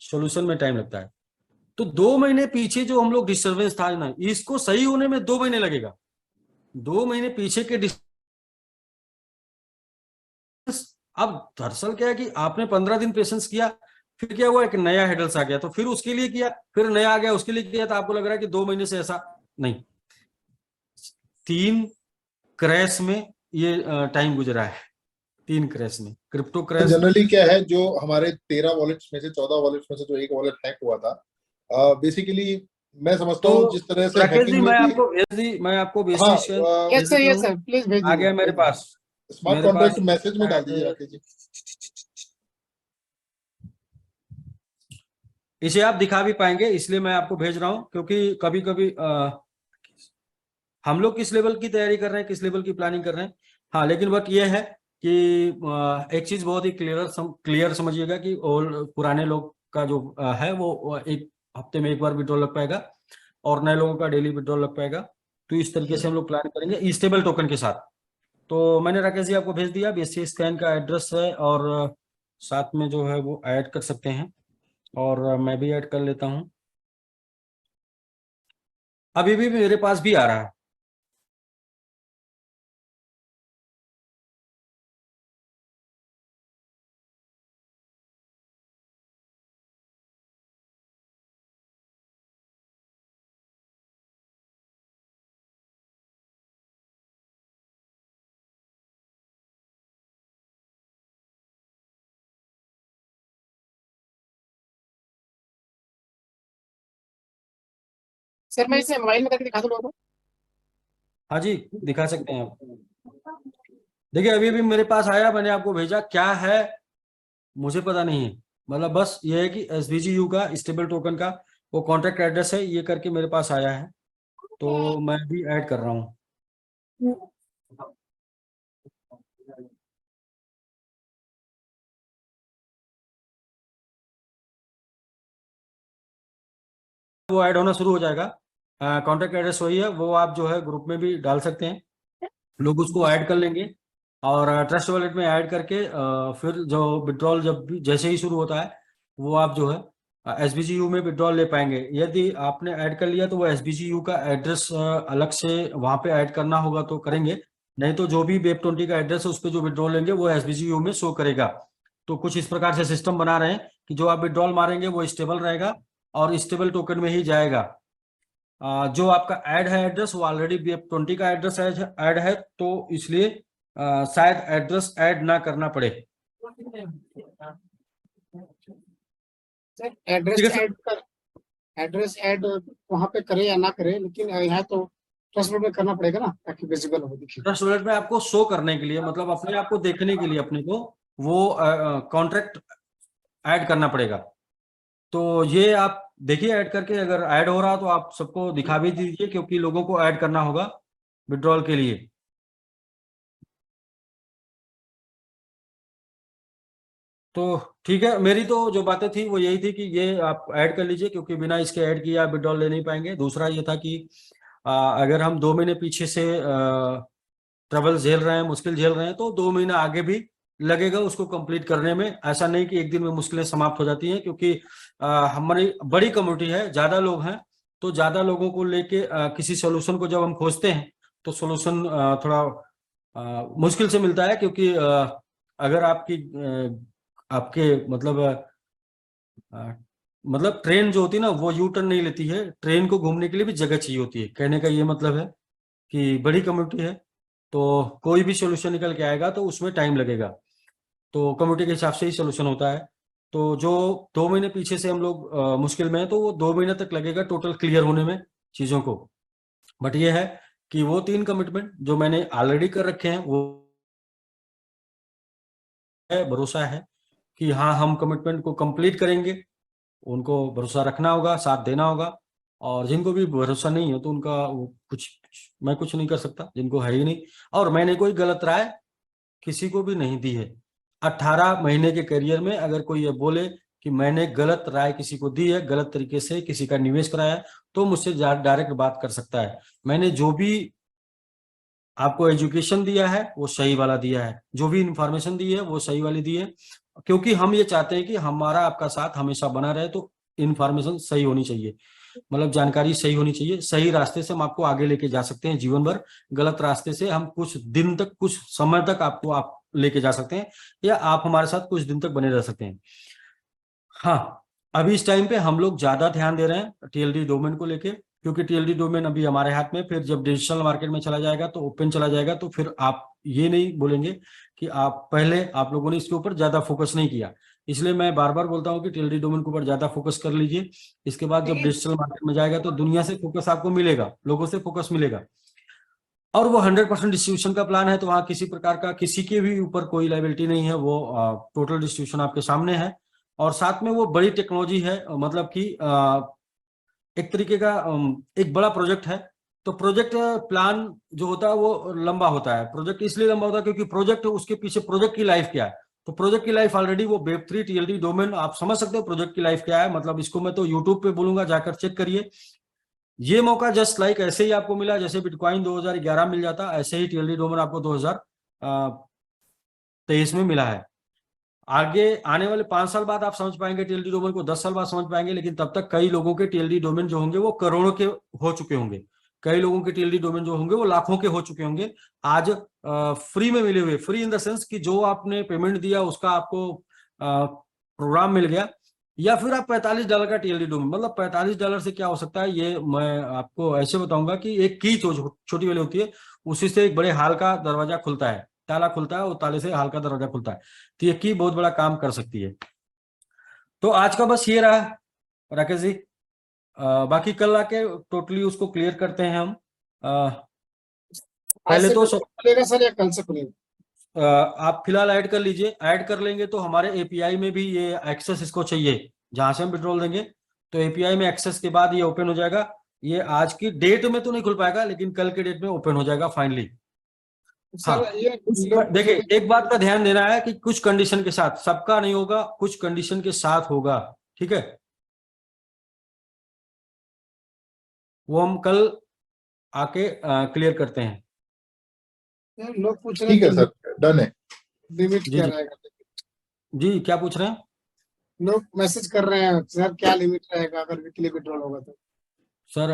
सोल्यूशन में टाइम लगता है। तो 2 महीने पीछे जो हम लोग डिस्टर्बेंस था ना, इसको सही होने में 2 महीने लगेगा। 2 महीने पीछे के अब दरअसल क्या है कि आपने 15 दिन पेशेंस किया, फिर क्या हुआ, एक नया हेडल्स आ गया, तो फिर उसके लिए किया, फिर नया आ गया उसके लिए किया, तो आपको लग रहा है कि 2 महीने से ऐसा नहीं, 3 क्रैश में ये टाइम गुजरा है। 3 क्रैश में, क्रिप्टो क्रैश। जनरली क्या है, जो हमारे 13 वॉलेट्स में से 14 वॉलेट्स में से जो एक वॉलेट हैक हुआ था, बेसिकली मैं समझता हूँ जिस तरह से राकेश जी, हैकिंग में मैं आपको यस सर प्लीज भेज आ गया मेरे पास। स्मार्ट कॉन्ट्रैक्ट मैसेज में डाल दीजिए राकेश जी। इसे आप दिखा भी पाएंगे, इसलिए मैं आपको भेज रहा हूं, क्योंकि कभी कभी हम लोग किस लेवल की तैयारी कर रहे हैं, किस लेवल की प्लानिंग कर रहे हैं। हाँ, लेकिन बट ये है कि एक चीज बहुत ही क्लियर समझिएगा कि पुराने लोग का जो है वो एक हफ्ते में एक बार विड्रॉल लग पाएगा, और नए लोगों का डेली विड्रॉल लग पाएगा। तो इस तरीके से हम लोग प्लान करेंगे स्टेबल टोकन के साथ। तो मैंने राकेश जी आपको भेज दिया, BSC स्कैन का एड्रेस है, और साथ में जो है वो ऐड कर सकते हैं, और मैं भी ऐड कर लेता हूं। अभी भी मेरे पास भी आ रहा है। सर मैं इसे मोबाइल में करके दिखा दूं लोगों को। हाँ जी, दिखा सकते हैं आप। देखिए अभी भी मेरे पास आया, मैंने आपको भेजा, क्या है मुझे पता नहीं है। मतलब बस ये है कि SVGU का स्टेबल टोकन का वो कॉन्ट्रैक्ट एड्रेस है, ये करके मेरे पास आया है, तो मैं भी ऐड कर रहा हूँ। वो ऐड होना शुरू हो जाएगा। कॉन्टैक्ट एड्रेस वही है, वो आप जो है ग्रुप में भी डाल सकते हैं, लोग उसको ऐड कर लेंगे और ट्रस्ट वॉलेट में ऐड करके फिर जो विड्रॉल जब भी जैसे ही शुरू होता है वो आप जो है SVGU में विड्रॉल ले पाएंगे। यदि आपने ऐड कर लिया तो वो SVGU का एड्रेस अलग से वहाँ पे ऐड करना होगा तो करेंगे, नहीं तो जो भी Web20 का एड्रेस है उस पर जो विड्रॉल लेंगे वो SVGU में शो करेगा। तो कुछ इस प्रकार से सिस्टम बना रहे हैं कि जो आप विड्रॉल मारेंगे वो स्टेबल रहेगा और स्टेबल टोकन में ही जाएगा। जो आपका ऐड है एड्रेस वो ऑलरेडी Web20 का एड्रेस ऐड है, तो इसलिए शायद एड्रेस ऐड ना करना पड़े। सर एड्रेस ठीक है सर। ऐड कर, एड्रेस ऐड वहाँ पे करे या ना करे, लेकिन यहाँ तो ट्रस्ट में करना पड़ेगा ना, ताकि विजिबल हो, दिखे। ट्रस्ट वॉलेट में आपको शो करने के लिए, मतलब अपने आप को देखने के लिए अपने को वो कॉन्ट्रैक्ट ऐड करना पड़ेगा। तो ये आप देखिए ऐड करके, अगर ऐड हो रहा तो आप सबको दिखा भी दीजिए, क्योंकि लोगों को ऐड करना होगा विड्रॉल के लिए। तो ठीक है, मेरी तो जो बातें थी वो यही थी कि ये आप ऐड कर लीजिए, क्योंकि बिना इसके ऐड किए आप विड्रॉल ले नहीं पाएंगे। दूसरा ये था कि अगर हम 2 महीने पीछे से ट्रबल झेल रहे हैं, मुश्किल झेल रहे हैं, तो 2 महीना आगे भी लगेगा उसको कंप्लीट करने में। ऐसा नहीं कि एक दिन में मुश्किलें समाप्त हो जाती हैं, क्योंकि हमारी बड़ी कम्युनिटी है, ज्यादा लोग हैं, तो ज्यादा लोगों को लेके किसी सोल्यूशन को जब हम खोजते हैं तो सोल्यूशन थोड़ा मुश्किल से मिलता है, क्योंकि अगर आपके मतलब ट्रेन जो होती है ना वो यू टर्न नहीं लेती है, ट्रेन को घूमने के लिए भी जगह चाहिए होती है। कहने का ये मतलब है कि बड़ी कम्युनिटी है तो कोई भी सोल्यूशन निकल के आएगा तो उसमें टाइम लगेगा, तो कम्युनिटी के हिसाब से ही सोल्यूशन होता है। तो जो 2 महीने पीछे से हम लोग मुश्किल में है, तो वो 2 महीने तक लगेगा टोटल क्लियर होने में चीजों को। बट ये है कि वो 3 कमिटमेंट जो मैंने ऑलरेडी कर रखे हैं वो है, भरोसा है कि हाँ हम कमिटमेंट को कंप्लीट करेंगे। उनको भरोसा रखना होगा, साथ देना होगा, और जिनको भी भरोसा नहीं है तो उनका मैं कुछ नहीं कर सकता, जिनको है ही नहीं। और मैंने कोई गलत राय किसी को भी नहीं दी है। 18 महीने के करियर में अगर कोई ये बोले कि मैंने गलत राय किसी को दी है, गलत तरीके से किसी का निवेश कराया है, तो मुझसे डायरेक्ट बात कर सकता है। मैंने जो भी आपको एजुकेशन दिया है वो सही वाला दिया है, जो भी इंफॉर्मेशन दी है वो सही वाली दी है, क्योंकि हम ये चाहते हैं कि हमारा आपका साथ हमेशा बना रहे। तो इंफॉर्मेशन सही होनी चाहिए, मतलब जानकारी सही होनी चाहिए। सही रास्ते से हम आपको आगे लेके जा सकते हैं जीवन भर, गलत रास्ते से हम कुछ दिन तक, कुछ समय तक आपको आप लेके जा सकते हैं, या आप हमारे साथ कुछ दिन तक बने रह सकते हैं। हाँ, अभी इस टाइम पे हम लोग ज्यादा ध्यान दे रहे हैं TLD डोमेन को लेके, क्योंकि TLD डोमेन अभी हमारे हाथ में, फिर जब डिजिटल मार्केट में चला जाएगा तो ओपन चला जाएगा, तो फिर आप ये नहीं बोलेंगे कि आप लोगों ने इसके ऊपर ज्यादा फोकस नहीं किया। इसलिए मैं बार बार बोलता हूँ कि TLD डोमेन के ऊपर ज्यादा फोकस कर लीजिए। इसके बाद जब डिजिटल मार्केट में जाएगा तो दुनिया से फोकस आपको मिलेगा, लोगों से फोकस मिलेगा, और वो 100% डिस्ट्रीब्यूशन का प्लान है। तो वहाँ किसी प्रकार का किसी के भी ऊपर कोई लाइबिलिटी नहीं है, वो टोटल डिस्ट्रीब्यूशन आपके सामने है। और साथ में वो बड़ी टेक्नोलॉजी है, मतलब कि एक तरीके का एक बड़ा प्रोजेक्ट है। तो प्रोजेक्ट प्लान जो होता है वो लंबा होता है। प्रोजेक्ट इसलिए लंबा होता है क्योंकि प्रोजेक्ट, उसके पीछे प्रोजेक्ट की लाइफ क्या है। तो प्रोजेक्ट की लाइफ ऑलरेडी वो Web3 TLD डोमेन, आप समझ सकते हो प्रोजेक्ट की लाइफ क्या है। मतलब इसको मैं तो यूट्यूब पे बोलूंगा, जाकर चेक करिए। ये मौका जस्ट लाइक ऐसे ही आपको मिला, जैसे बिटकॉइन 2011 मिल जाता, ऐसे ही TLD डोमेन आपको 2023 में मिला है। आगे आने वाले 5 साल बाद आप समझ पाएंगे TLD डोमेन को, 10 साल बाद समझ पाएंगे, लेकिन तब तक कई लोगों के TLD डोमेन जो होंगे वो करोड़ों के हो चुके होंगे, कई लोगों के TLD डोमेन जो होंगे वो लाखों के हो चुके होंगे। आज फ्री में मिले हुए, फ्री इन द सेंस कि जो आपने पेमेंट दिया उसका आपको प्रोग्राम मिल गया, या फिर आप $45 का TLD डोमेन, मतलब $45 से क्या हो सकता है ये मैं आपको ऐसे बताऊंगा कि एक की छोटी वाली होती है, उसी से एक बड़े हाल का दरवाजा खुलता है, ताला खुलता है, और ताले से हाल का दरवाजा खुलता है। तो ये की बहुत बड़ा काम कर सकती है। तो आज का बस ये रहा राकेश जी। बाकी कल आके टोटली उसको क्लियर करते हैं हम। आज पहले से तो खुलेगा सर या कल से खुलेगा? आप फिलहाल ऐड कर लीजिए। ऐड कर लेंगे तो हमारे एपीआई में भी ये एक्सेस इसको चाहिए, जहां से हम विड्रॉल देंगे तो एपीआई में एक्सेस के बाद ये ओपन हो जाएगा। ये आज की डेट में तो नहीं खुल पाएगा, लेकिन कल के डेट में ओपन हो जाएगा फाइनली। हाँ, सर ये लोग देखिए एक बात का ध्यान देना है कि कुछ कंडीशन के साथ, सबका नहीं होगा, कुछ कंडीशन के साथ होगा, ठीक है। वो हम कल आके क्लियर करते हैं। लोग पूछ रहे ठीक है हैं सर, डन है। लिमिट जी क्या जी रहेगा। जी, क्या पूछ रहे हैं? लोग मैसेज कर रहे हैं सर क्या लिमिट रहेगा अगर वीकली विड्रॉल होगा तो। सर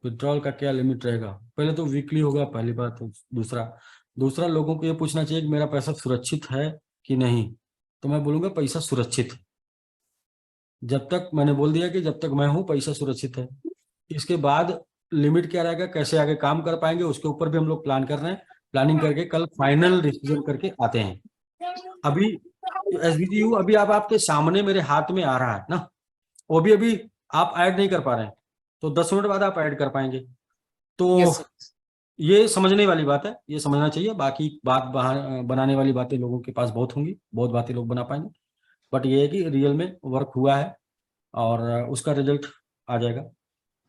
विड्रॉल का क्या लिमिट रहेगा? पहले तो वीकली होगा, पहली बात। तो दूसरा लोगों को ये पूछना चाहिए कि मेरा पैसा सुरक्षित है कि नहीं। तो मैं बोलूंगा पैसा सुरक्षित है। जब तक मैंने बोल दिया कि जब तक मैं हूं पैसा सुरक्षित है। इसके बाद लिमिट क्या रहेगा, कैसे आगे काम कर पाएंगे, उसके ऊपर भी हम लोग प्लान कर रहे हैं। प्लानिंग करके कल फाइनल डिसीजन करके आते हैं। अभी एसबीजीयू अभी आप आपके सामने मेरे हाथ में आ रहा है ना, वो भी अभी आप ऐड नहीं कर पा रहे हैं, तो 10 मिनट बाद आप ऐड कर पाएंगे। तो यस सर। ये समझने वाली बात है, ये समझना चाहिए। बाकी बात बनाने वाली बातें लोगों के पास बहुत होंगी, बहुत बातें लोग बना पाएंगे, बट ये है कि रियल में वर्क हुआ है और उसका रिजल्ट आ जाएगा।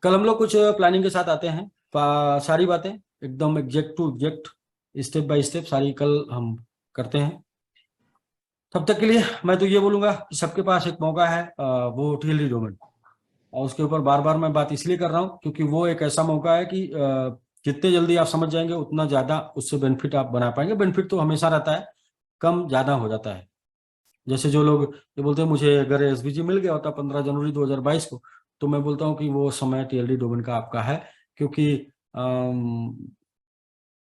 कल हम लोग कुछ प्लानिंग के साथ आते हैं, सारी बातें एकदम exact to exact, step by step सारी कल हम करते हैं। तब तक के लिए मैं तो ये बोलूंगा कि सबके पास एक मौका है, वो टीएलडी डोमेन, और उसके ऊपर बार बार मैं बात इसलिए कर रहा हूँ क्योंकि वो एक ऐसा मौका है कि जितने जल्दी आप समझ जाएंगे उतना ज्यादा उससे बेनिफिट आप बना पाएंगे। बेनिफिट तो हमेशा रहता है, कम ज्यादा हो जाता है। जैसे जो लोग ये बोलते हैं मुझे अगर एसबीजी मिल गया होता 15 जनवरी 2022 को, तो मैं बोलता हूँ कि वो समय टीएलडी डोमेन का आपका है। क्योंकि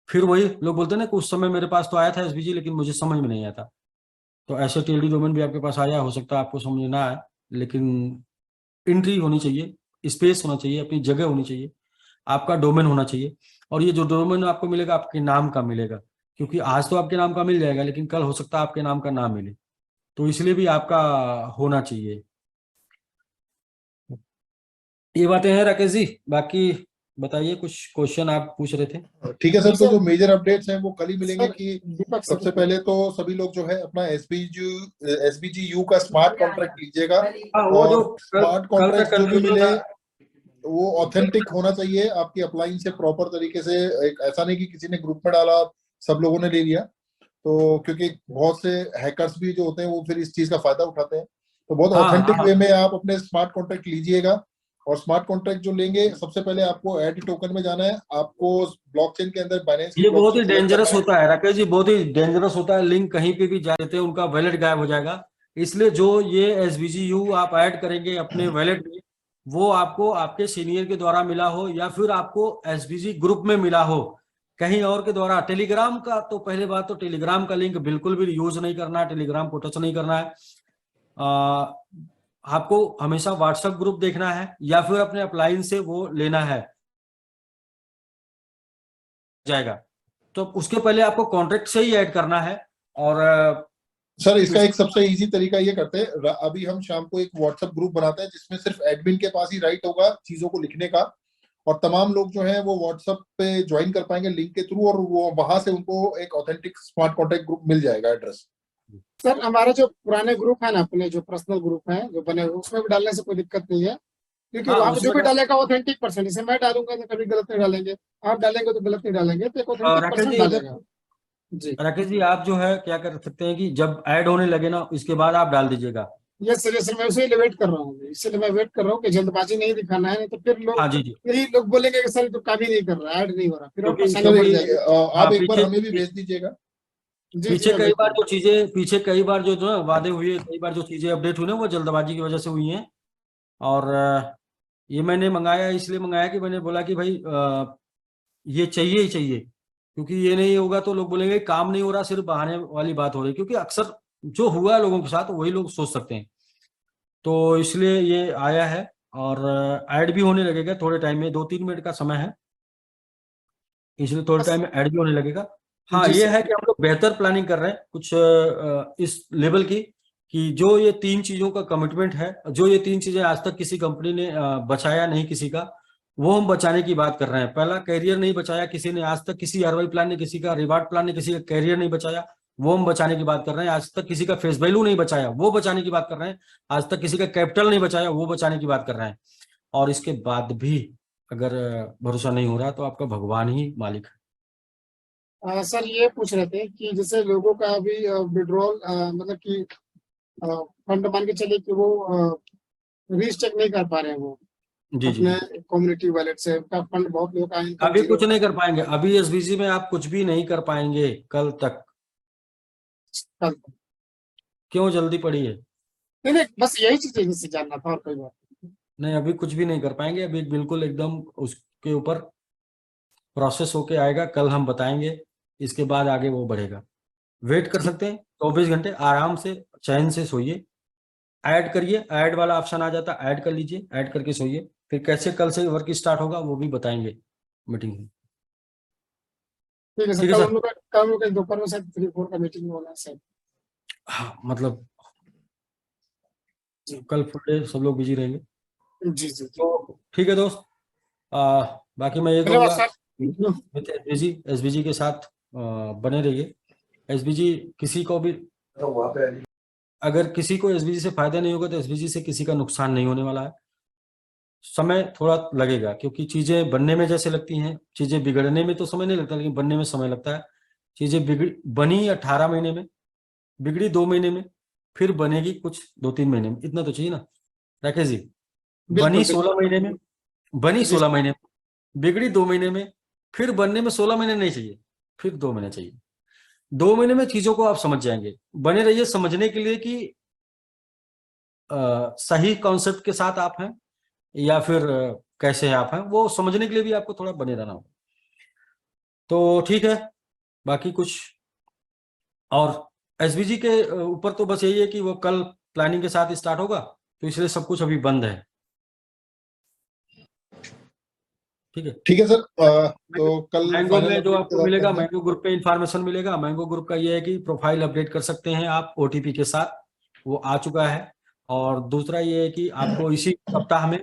फिर वही लोग बोलते हैं ना कि उस समय मेरे पास तो आया था एसबीजी लेकिन मुझे समझ में नहीं आता। तो ऐसे टीएलडी डोमेन भी आपके पास आया, हो सकता है आपको समझ ना आए, लेकिन एंट्री होनी चाहिए, स्पेस होना चाहिए, अपनी जगह होनी चाहिए, आपका डोमेन होना चाहिए। और ये जो डोमेन आपको मिलेगा आपके नाम का मिलेगा, क्योंकि आज तो आपके नाम का मिल जाएगा लेकिन कल हो सकता है आपके नाम का ना मिले, तो इसलिए भी आपका होना चाहिए। ये बातें हैं राकेश जी। बाकी बताइए, कुछ क्वेश्चन आप पूछ रहे थे। ठीक है सर, तो जो मेजर अपडेट्स हैं वो कल ही मिलेंगे। सर, कि दीपक सर, सबसे पहले तो सभी लोग जो है अपना एसबीजीयू का स्मार्ट कॉन्ट्रैक्ट लीजिएगा। हाँ, वो जो और स्मार्ट कल का कॉन्ट्रैक्ट जो भी कंफ्यूजन मिले था। वो ऑथेंटिक होना चाहिए आपकी अपलाइन से, प्रॉपर तरीके से। एक ऐसा नहीं कि किसी ने ग्रुप में डाला सब लोगों ने ले लिया, तो क्योंकि बहुत से हैकर्स भी जो होते हैं वो फिर इस चीज का फायदा उठाते हैं। तो बहुत हाँ ऑथेंटिक हाँ, वे में आप अपने स्मार्ट कॉन्ट्रैक्ट लीजिएगा। और स्मार्ट कॉन्ट्रैक्ट जो लेंगे, सबसे पहले आपको ऐड टोकन में जाना है, आपको ब्लॉकचेन के अंदर बाइनेंस की ये बहुत ही ब्लॉकचेन सेलेक्ट करना डेंजरस है। होता है राकेश जी, बहुत ही डेंजरस होता है। लिंक कहीं पे भी जा देते हैं, उनका वैलेट गायब हो जाएगा। इसलिए जो ये एसबीजीयू आप ऐड करेंगे अपने वैलेट में, वो आपको आपके सीनियर के द्वारा मिला हो या फिर आपको एसबीजी ग्रुप में मिला हो कहीं और के द्वारा। टेलीग्राम का तो पहले बात, तो टेलीग्राम का लिंक बिल्कुल भी यूज नहीं करना है, टेलीग्राम को टच नहीं करना है। आपको हमेशा व्हाट्सएप ग्रुप देखना है या फिर अपने अपलाइन से वो लेना है जाएगा। तो उसके पहले आपको कॉन्ट्रैक्ट से ही ऐड करना है। और सर इसका एक सबसे इजी तरीका ये करते हैं, अभी हम शाम को एक व्हाट्सएप ग्रुप बनाते हैं जिसमें सिर्फ एडमिन के पास ही राइट होगा चीजों को लिखने का, और तमाम लोग जो है वो व्हाट्सएप पे ज्वाइन कर पाएंगे लिंक के थ्रू, और वो वहां से उनको एक ऑथेंटिक स्मार्ट कॉन्ट्रैक्ट ग्रुप मिल जाएगा एड्रेस। सर हमारे जो पुराने ग्रुप है ना, अपने जो पर्सनल ग्रुप है जो बने हुए, उसमें भी डालने से कोई दिक्कत नहीं है, क्योंकि हाँ, वहां पे जो उसमें भी डालेगा ऑथेंटिक पर्सन, जैसे मैं डालूंगा तो कभी गलत नहीं डालेंगे, आप डालेंगे तो गलत नहीं डालेंगे, तो एक ऑथेंटिक राकेश पर्सन जी, डालेगा। जी राकेश जी आप जो है क्या कर सकते हैं कि जब ऐड होने लगे ना इसके बाद आप डाल दीजिएगा। यस सर, मैं उसे वेट कर रहा हूँ, इसलिए मैं वेट कर रहा हूँ कि जल्दबाजी नहीं दिखाना है, नहीं तो फिर लोग हाँ जी जी, यही लोग बोलेंगे कि सर तो काम ही नहीं कर रहा, ऐड नहीं हो रहा, फिर और क्योंकि परेशानी बढ़ जाएगी। क्योंकि हाँ आप एक बार पीछे हमें भी भेज दीजिएगा। जी मैं पीछे कई बार जो जो है वादे हुए, कई बार जो चीजें अपडेट हुई ना वो जल्दबाजी की वजह से हुई हैं। और ये मैंने मंगाया, इसलिए मंगाया कि मैंने बोला कि भाई ये चाहिए ही चाहिए, क्योंकि ये नहीं होगा तो लोग बोलेंगे काम नहीं हो रहा, सिर्फ बहाने वाली बात हो रही है। क्योंकि अक्सर जो हुआ है लोगों के साथ वही लोग सोच सकते हैं, तो इसलिए ये आया है। और ऐड भी होने लगेगा थोड़े टाइम में, 2-3 मिनट का समय है, इसलिए थोड़े टाइम में ऐड भी होने लगेगा। हाँ, जी ये सर। है कि हम लोग बेहतर प्लानिंग कर रहे हैं कुछ इस लेवल की, कि जो ये 3 चीजों का कमिटमेंट है, जो ये 3 चीजें आज तक किसी कंपनी ने बचाया नहीं किसी का, वो हम बचाने की बात कर रहे हैं। पहला कैरियर नहीं बचाया किसी ने आज तक, किसी आरवाई प्लान ने, किसी का रिवार्ड प्लान ने किसी का कैरियर नहीं बचाया, वो हम बचाने की बात कर रहे हैं। आज तक किसी का फेस वैल्यू नहीं बचाया, वो बचाने की बात कर रहे हैं। आज तक किसी का कैपिटल नहीं बचाया, वो बचाने की बात कर रहे हैं। और इसके बाद भी अगर भरोसा नहीं हो रहा तो आपका भगवान ही मालिक है। सर ये पूछ रहे थे कि जैसे लोगों का अभी विड्रॉल मतलब कि फंड मान के चले कि वो रीचेक नहीं कर पा रहे हैं, वो जी जी अपने कम्युनिटी वॉलेट से का फंड, बहुत लोगों का इनकम अभी जीरो कुछ नहीं कर पाएंगे। अभी एसबीसी में आप कुछ भी नहीं कर पाएंगे कल तक। कल। क्यों जल्दी पड़ी है? नहीं नहीं, बस यही चीज जिससे जानना था और कोई बात नहीं, अभी कुछ भी नहीं कर पाएंगे। अभी बिल्कुल एकदम उसके ऊपर प्रोसेस होके आएगा, कल हम बताएंगे। इसके बाद आगे वो बढ़ेगा। वेट कर सकते हैं 24 घंटे, आराम से चैन से सोइए। ऐड करिए, ऐड वाला ऑप्शन आ जाता है, ऐड कर लीजिए, ऐड करके सोइए। फिर कैसे कल से वर्क स्टार्ट होगा वो भी बताएंगे मीटिंग में। ठीक है सर। ठीक है कल सर। हम लोग का दोपहर में शायद 3-4 का मीटिंग होना है सर। हाँ मतलब जी कल फुल डे सब लोग बिजी रहेंगे। जी जी जी। तो ठीक है दोस्त। बाकी मैं ये धन्यवाद कहूँगा सर। विथ एसबीजी के साथ बने रहिए। एसबीजी किसी को भी, अगर किसी को एसबीजी से फायदा नहीं होगा तो एसबीजी से किसी का नुकसान नहीं होने वाला है। समय थोड़ा लगेगा क्योंकि चीजें बनने में जैसे लगती हैं, चीजें बिगड़ने में तो समय नहीं लगता, लेकिन बनने में समय लगता है। चीजें बनी 18 महीने में, बिगड़ी 2 महीने में, फिर बनेगी कुछ 2-3 महीने में, इतना तो चाहिए ना राकेश जी। बनी बिल्कुल 16 बिल्कुल। महीने में, बनी जी 16 महीने में, बिगड़ी 2 महीने में, फिर बनने में 16 महीने नहीं चाहिए, फिर 2 महीने चाहिए। 2 महीने में चीजों को आप समझ जाएंगे। बने रहिए समझने के लिए कि सही कॉन्सेप्ट के साथ आप हैं या फिर कैसे आप हैं, वो समझने के लिए भी आपको थोड़ा बने रहना होगा। तो ठीक है। बाकी कुछ और एसबीजी के ऊपर तो बस यही है कि वो कल प्लानिंग के साथ स्टार्ट होगा, तो इसलिए सब कुछ अभी बंद है। ठीक है। ठीक है सर। तो कल मैंगो फाइनल में जो अपडेट के आपको साथ मिलेगा, करते हैं। मैंगो ग्रुप पे इंफॉर्मेशन मिलेगा। मैंगो ग्रुप का ये है कि प्रोफाइल अपडेट कर सकते हैं आप ओटीपी के साथ, वो आ चुका है। और दूसरा ये है कि आपको इसी सप्ताह में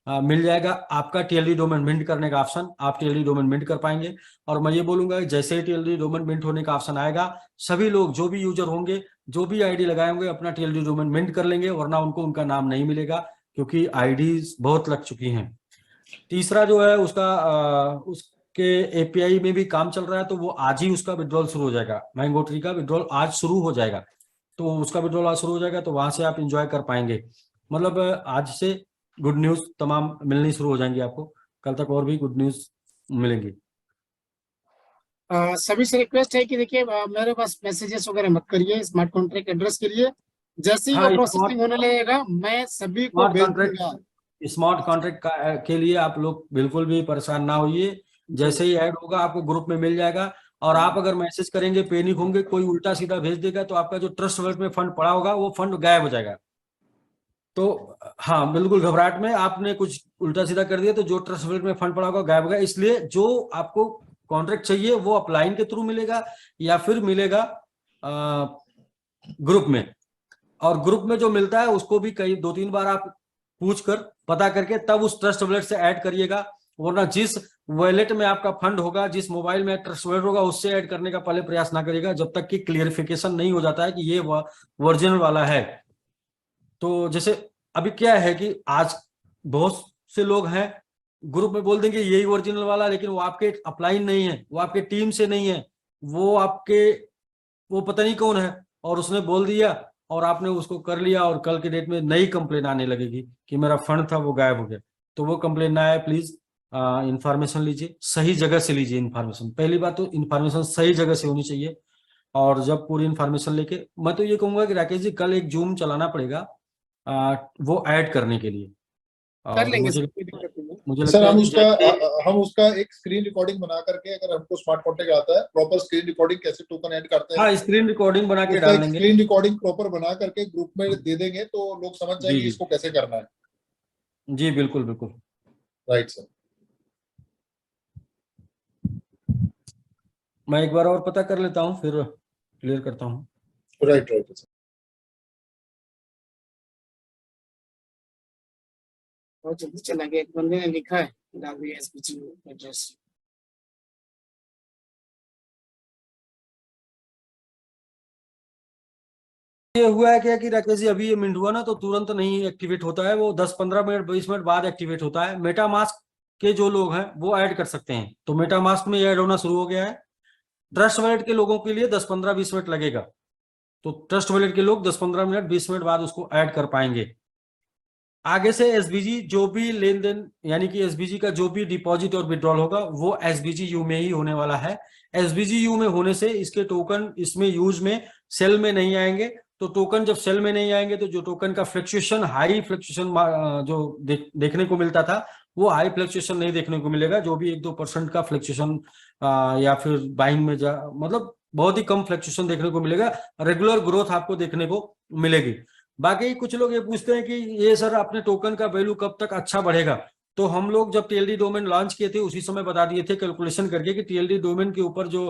मिल जाएगा आपका टीएलडी डोमेन मिंट करने का ऑप्शन। आप टीएलडी डोमेन मिंट कर पाएंगे। और मैं ये बोलूंगा कि जैसे ही टीएलडी डोमेन मिंट होने का ऑप्शन आएगा, सभी लोग जो भी यूजर होंगे, जो भी आईडी लगाए होंगे, अपना टीएलडी डोमेन मिंट कर लेंगे, वरना उनको उनका नाम नहीं मिलेगा क्योंकि आईडी बहुत लग चुकी हैं। तीसरा जो है उसके एपीआई में भी काम चल रहा है, तो वो आज ही उसका विड्रॉल शुरू हो जाएगा। मैंगो ट्री का विड्रॉल आज शुरू हो जाएगा, तो उसका विड्रॉल आज शुरू हो जाएगा, तो वहां से आप इंजॉय कर पाएंगे। मतलब आज से गुड न्यूज तमाम मिलनी शुरू हो जाएंगी आपको। कल तक और भी गुड न्यूज मिलेंगी। सभी से रिक्वेस्ट है कि देखिए मेरे पास मैसेजेस वगैरह मत करिए स्मार्ट कॉन्ट्रैक्ट एड्रेस के लिए। जैसे ही वो हाँ, प्रोसेसिंग होने लगेगा मैं सभी को स्मार्ट भेज कॉन्ट्रैक्ट दूंगा। स्मार्ट कॉन्ट्रैक्ट के लिए आप लोग बिल्कुल भी परेशान ना होइए। जी जैसे ही ऐड होगा आपको ग्रुप में मिल जाएगा। और आप अगर मैसेज करेंगे, पैनिक होंगे, कोई उल्टा सीधा भेज देगा, तो आपका जो ट्रस्ट वॉलेट में फंड पड़ा होगा वो फंड गायब हो जाएगा। तो हाँ, बिल्कुल घबराहट में आपने कुछ उल्टा सीधा कर दिया तो जो ट्रस्ट वॉलेट में फंड पड़ा होगा गायब हो गया। इसलिए जो आपको कॉन्ट्रैक्ट चाहिए वो अपलाइन के थ्रू मिलेगा या फिर मिलेगा ग्रुप में। और ग्रुप में जो मिलता है उसको भी कई 2-3 बार आप पूछ कर पता करके तब उस ट्रस्ट वॉलेट से ऐड करिएगा। वरना जिस वॉलेट में आपका फंड होगा, जिस मोबाइल में ट्रस्ट वॉलेट होगा, उससे ऐड करने का पहले प्रयास ना करिएगा जब तक कि क्लियरिफिकेशन नहीं हो जाता है कि ये ओरिजिनल वाला है। तो जैसे अभी क्या है कि आज बहुत से लोग हैं ग्रुप में बोल देंगे यही ओरिजिनल वाला, लेकिन वो आपके अपलाइन नहीं है, वो आपके टीम से नहीं है, वो पता नहीं कौन है, और उसने बोल दिया और आपने उसको कर लिया, और कल के डेट में नई कंप्लेन आने लगेगी कि मेरा फंड था वो गायब हो गया। तो वो कंप्लेन ना आए, प्लीज इंफॉर्मेशन लीजिए, सही जगह से लीजिए इंफॉर्मेशन। पहली बात तो इंफॉर्मेशन सही जगह से होनी चाहिए। और जब पूरी इंफॉर्मेशन लेके, मैं तो ये कहूंगा कि राकेश जी कल एक जूम चलाना पड़ेगा वो ऐड करने के लिए। कर और लेंगे सर, कोई दिक्कत नहीं है। मुझे सर लगता है कि जैसे हम उसका एक स्क्रीन रिकॉर्डिंग बना करके, अगर हमको स्मार्ट कॉन्ट्रैक्ट आता है, प्रॉपर स्क्रीन रिकॉर्डिंग कैसे टोकन ऐड करते हैं, हाँ, स्क्रीन रिकॉर्डिंग बना के उसका डाल एक देंगे। स्क्रीन रिकॉर्डिंग प्रॉपर बना करके ग्रुप में दे देंगे तो लोग समझ जी जाएंगे जी इसको कैसे करना है। जी, बिल्कुल बिल्कुल। Right sir. मैं एक बार और पता कर लेता हूँ फिर क्लियर करता हूँ। Right right sir. बहुत जल्दी चला गया, एक बंदे ने लिखा है, डाल दिया एसबीजी एड्रेस। ये हुआ है क्या कि राकेश जी, अभी ये मिंट हुआ ना तो तुरंत नहीं एक्टिवेट होता है, वो 10-15 मिनट 20 मिनट बाद एक्टिवेट होता है। मेटामास्क के जो लोग हैं वो ऐड कर सकते हैं, तो मेटामास्क में ऐड होना शुरू हो गया है। ट्रस्ट वॉलेट के लोगों के लिए 10-15-20 मिनट लगेगा, तो ट्रस्ट वॉलेट के लोग 10-15 मिनट 20 मिनट बाद उसको ऐड कर पाएंगे। आगे से एसबीजी जो भी लेन देन, यानी कि एसबीजी का जो भी डिपॉजिट और विड्रॉल होगा वो एसबीजी यू में ही होने वाला है। एसबीजी यू में होने से इसके टोकन इसमें यूज में सेल में नहीं आएंगे। तो टोकन जब सेल में नहीं आएंगे तो जो टोकन का फ्लक्चुएशन, हाई फ्लक्चुएशन जो देखने को मिलता था वो हाई फ्लक्चुएशन नहीं देखने को मिलेगा। जो भी 1-2% का फ्लक्चुएशन या फिर बाइंग में मतलब बहुत ही कम फ्लक्चुएशन देखने को मिलेगा, रेगुलर ग्रोथ आपको देखने को मिलेगी। बाकी कुछ लोग ये पूछते हैं कि ये सर अपने टोकन का वैल्यू कब तक अच्छा बढ़ेगा। तो हम लोग जब टीएलडी डोमेन लॉन्च किए थे उसी समय बता दिए थे कैलकुलेशन करके कि टीएलडी डोमेन के ऊपर जो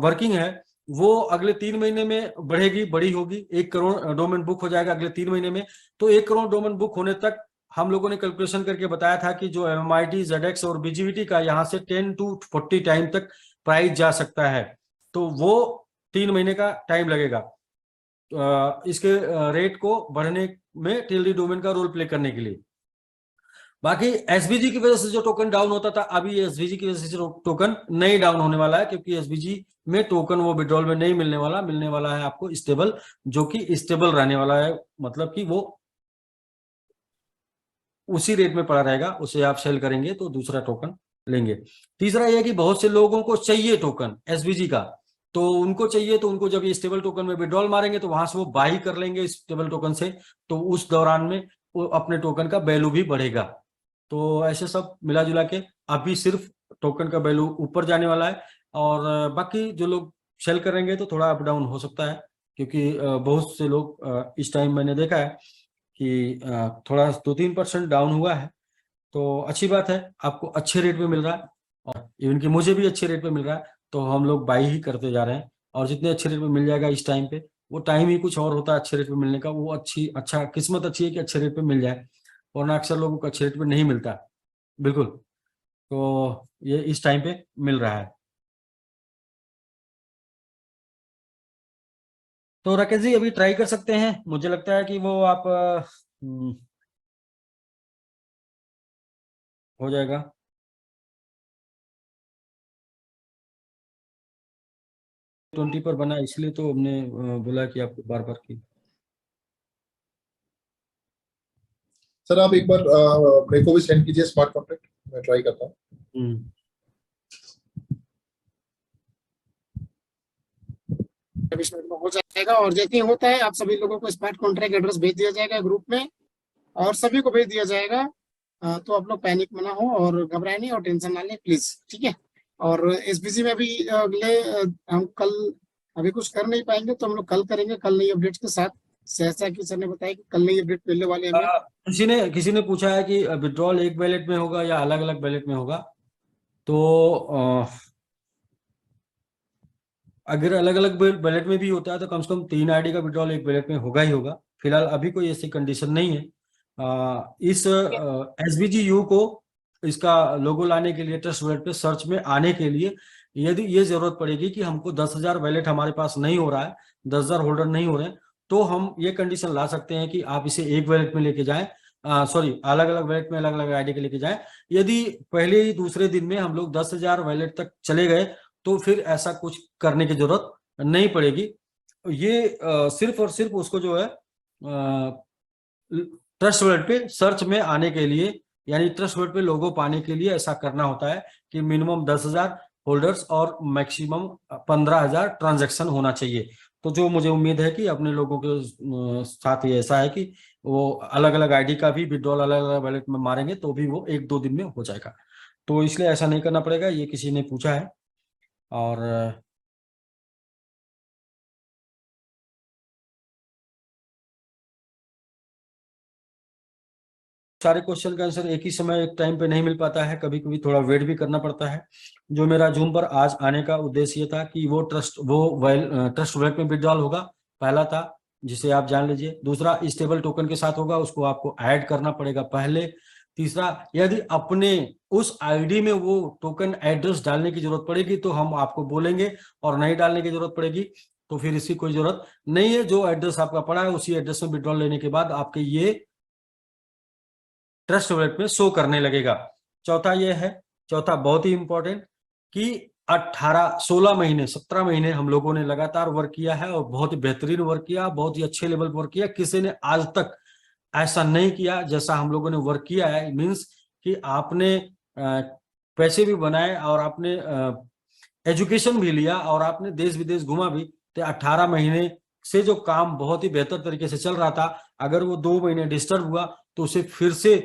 वर्किंग है वो अगले 3 महीने में बढ़ेगी, बड़ी होगी। 1 करोड़ डोमेन बुक हो जाएगा अगले 3 महीने में। तो 1 करोड़ डोमेन बुक होने तक हम लोगों ने कैलकुलेशन करके बताया था कि जो MMIT, ZX और BGVT का यहाँ से 10 to 40 टाइम तक प्राइस जा सकता है। तो वो 3 महीने का टाइम लगेगा इसके रेट को बढ़ने में टीएलडी डोमेन का रोल प्ले करने के लिए। बाकी एसबीजी की वजह से जो टोकन डाउन होता था, अभी एसबीजी की वजह से टोकन नहीं डाउन होने वाला है, क्योंकि एसबीजी में टोकन वो विड्रॉल में नहीं मिलने वाला है आपको स्टेबल, जो कि स्टेबल रहने वाला है, मतलब कि वो उसी रेट में पड़ा रहेगा। उसे आप सेल करेंगे तो दूसरा टोकन लेंगे। तीसरा यह कि बहुत से लोगों को चाहिए टोकन एसबीजी का, तो उनको चाहिए तो उनको जब ये स्टेबल टोकन में विड्रॉल मारेंगे तो वहां से वो बाई कर लेंगे स्टेबल टोकन से, तो उस दौरान में वो अपने टोकन का वैल्यू भी बढ़ेगा। तो ऐसे सब मिला जुला के अभी सिर्फ टोकन का वैल्यू ऊपर जाने वाला है, और बाकी जो लोग सेल करेंगे तो थोड़ा अप डाउन हो सकता है, क्योंकि बहुत से लोग इस टाइम मैंने देखा है कि थोड़ा 2-3% डाउन हुआ है। तो अच्छी बात है, आपको अच्छे रेट में मिल रहा है, और इवन कि मुझे भी अच्छे रेट में मिल रहा है, तो हम लोग बाई ही करते जा रहे हैं। और जितने अच्छे रेट में मिल जाएगा इस टाइम पे, वो टाइम ही कुछ और होता है अच्छे रेट में मिलने का। वो अच्छा किस्मत अच्छी है कि अच्छे रेट पे मिल जाए, वरना अक्सर लोगों को अच्छे रेट में नहीं मिलता। बिल्कुल, तो ये इस टाइम पे मिल रहा है। तो राकेश जी अभी ट्राई कर सकते हैं, मुझे लगता है कि वो आप हो जाएगा। ट्वेंटी पर बना, इसलिए तो हमने बोला कि आपको बार बार की। सर आप एक बार मेरे को भी सेंड कीजिए स्मार्ट कॉन्ट्रैक्ट, मैं ट्राई करता हूँ। 20 मिनट में हो जाएगा, और जैसे ही होता है आप सभी लोगों को स्मार्ट कॉन्ट्रैक्ट एड्रेस भेज दिया जाएगा ग्रुप में, और सभी को भेज दिया जाएगा। तो आप लोग पैनिक ना हो और घबराए नहीं और टेंशन ना लें प्लीज, ठीक है। और एसबीसी में भी अगले हम कल अभी कुछ कर नहीं पाएंगे, तो हम लोग कल करेंगे, कल नई अपडेट्स के साथ। जैसा कि सर ने बताया कि कल नई अपडेट मिलने वाले हमें। किसी ने पूछा है कि विड्रॉल एक वैलेट में होगा या अलग अलग वैलेट में होगा। तो अगर अलग अलग वैलेट में भी होता है तो कम से कम 3 आईडी का विड्रॉल एक वैलेट में होगा ही होगा। फिलहाल अभी कोई ऐसी कंडीशन नहीं है। इस एसबीजी यू को, इसका लोगो लाने के लिए, ट्रस्ट वैलेट पे सर्च में आने के लिए, यदि ये जरूरत पड़ेगी कि हमको 10,000 वैलेट हमारे पास नहीं हो रहा है, 10,000 होल्डर नहीं हो रहे हैं, तो हम ये कंडीशन ला सकते हैं कि आप इसे एक वैलेट में लेके जाएं, सॉरी अलग अलग वैलेट में अलग अलग आईडी के लेके जाएं। यदि पहले ही दूसरे दिन में हम लोग 10,000 वैलेट तक चले गए तो फिर ऐसा कुछ करने की जरूरत नहीं पड़ेगी। ये सिर्फ और सिर्फ उसको जो है ट्रस्ट वॉलेट पे सर्च में आने के लिए, यानी ट्रस्ट वॉलेट पे लोगो पाने के लिए ऐसा करना होता है कि मिनिमम 10,000 होल्डर्स और मैक्सिमम 15,000 ट्रांजैक्शन होना चाहिए। तो जो मुझे उम्मीद है कि अपने लोगों के साथ ही ऐसा है कि वो अलग अलग आईडी का भी विड्रॉल अलग अलग वॉलेट में मारेंगे तो भी वो 1-2 दिन में हो जाएगा। तो इसलिए ऐसा नहीं करना पड़ेगा, ये किसी ने पूछा है। और सारे क्वेश्चन का आंसर एक ही समय एक टाइम पे नहीं मिल पाता है, कभी कभी थोड़ा वेट भी करना पड़ता है। जो मेरा जूम पर आज आने का उद्देश्य ये था कि वो ट्रस्ट वॉलेट में विड्रॉल होगा, पहला था, जिसे आप जान लीजिए। दूसरा स्टेबल टोकन के साथ होगा, उसको आपको ऐड करना पड़ेगा पहले, तीसरा, यदि अपने उस आईडी में वो टोकन एड्रेस डालने की जरूरत पड़ेगी तो हम आपको बोलेंगे, और नहीं डालने की जरूरत पड़ेगी तो फिर इसकी कोई जरूरत नहीं है। जो एड्रेस आपका पड़ा है उसी एड्रेस में विड्रॉल लेने के बाद आपके ये ट्रस्ट वॉलेट में शो करने लगेगा। चौथा ये है, चौथा बहुत ही इंपॉर्टेंट, कि 18, 16 महीने, 17 महीने हम लोगों ने लगातार वर्क किया है और बहुत ही बेहतरीन वर्क किया, बहुत ही अच्छे लेवल पर वर्क किया। किसी ने आज तक ऐसा नहीं किया जैसा हम लोगों ने वर्क किया है। मीन्स कि आपने पैसे भी बनाए और आपने एजुकेशन भी लिया और आपने देश विदेश घुमा भी। तो 18 महीने से जो काम बहुत ही बेहतर तरीके से चल रहा था, अगर वो 2 महीने डिस्टर्ब हुआ तो उसे फिर से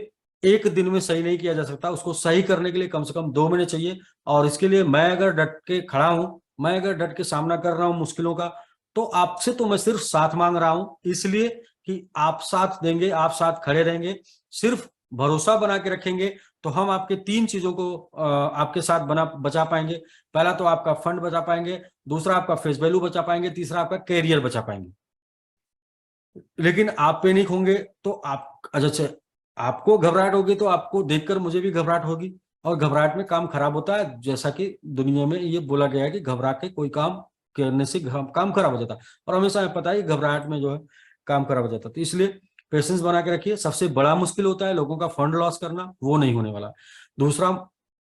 एक दिन में सही नहीं किया जा सकता। उसको सही करने के लिए कम से कम 2 महीने चाहिए। और इसके लिए मैं अगर डट के खड़ा हूं, मैं अगर डट के सामना कर रहा हूं मुश्किलों का, तो आपसे तो मैं सिर्फ साथ मांग रहा हूं, इसलिए कि आप साथ देंगे, आप साथ खड़े रहेंगे, सिर्फ भरोसा बना के रखेंगे तो हम आपके 3 चीजों को आपके साथ बचा पाएंगे। पहला तो आपका फंड बचा पाएंगे, दूसरा आपका फेस वैल्यू बचा पाएंगे, तीसरा आपका कैरियर बचा पाएंगे। लेकिन आप पैनिक होंगे तो आप, अच्छा, आपको घबराहट होगी तो आपको देखकर मुझे भी घबराहट होगी, और घबराहट में काम खराब होता है। जैसा कि दुनिया में ये बोला गया है कि घबरा के कोई काम करने से काम खराब हो जाता है, और हमेशा पता है घबराहट में जो है काम खराब हो जाता है। तो इसलिए पेशेंस बना के रखिए। सबसे बड़ा मुश्किल होता है लोगों का फंड लॉस करना, वो नहीं होने वाला। दूसरा,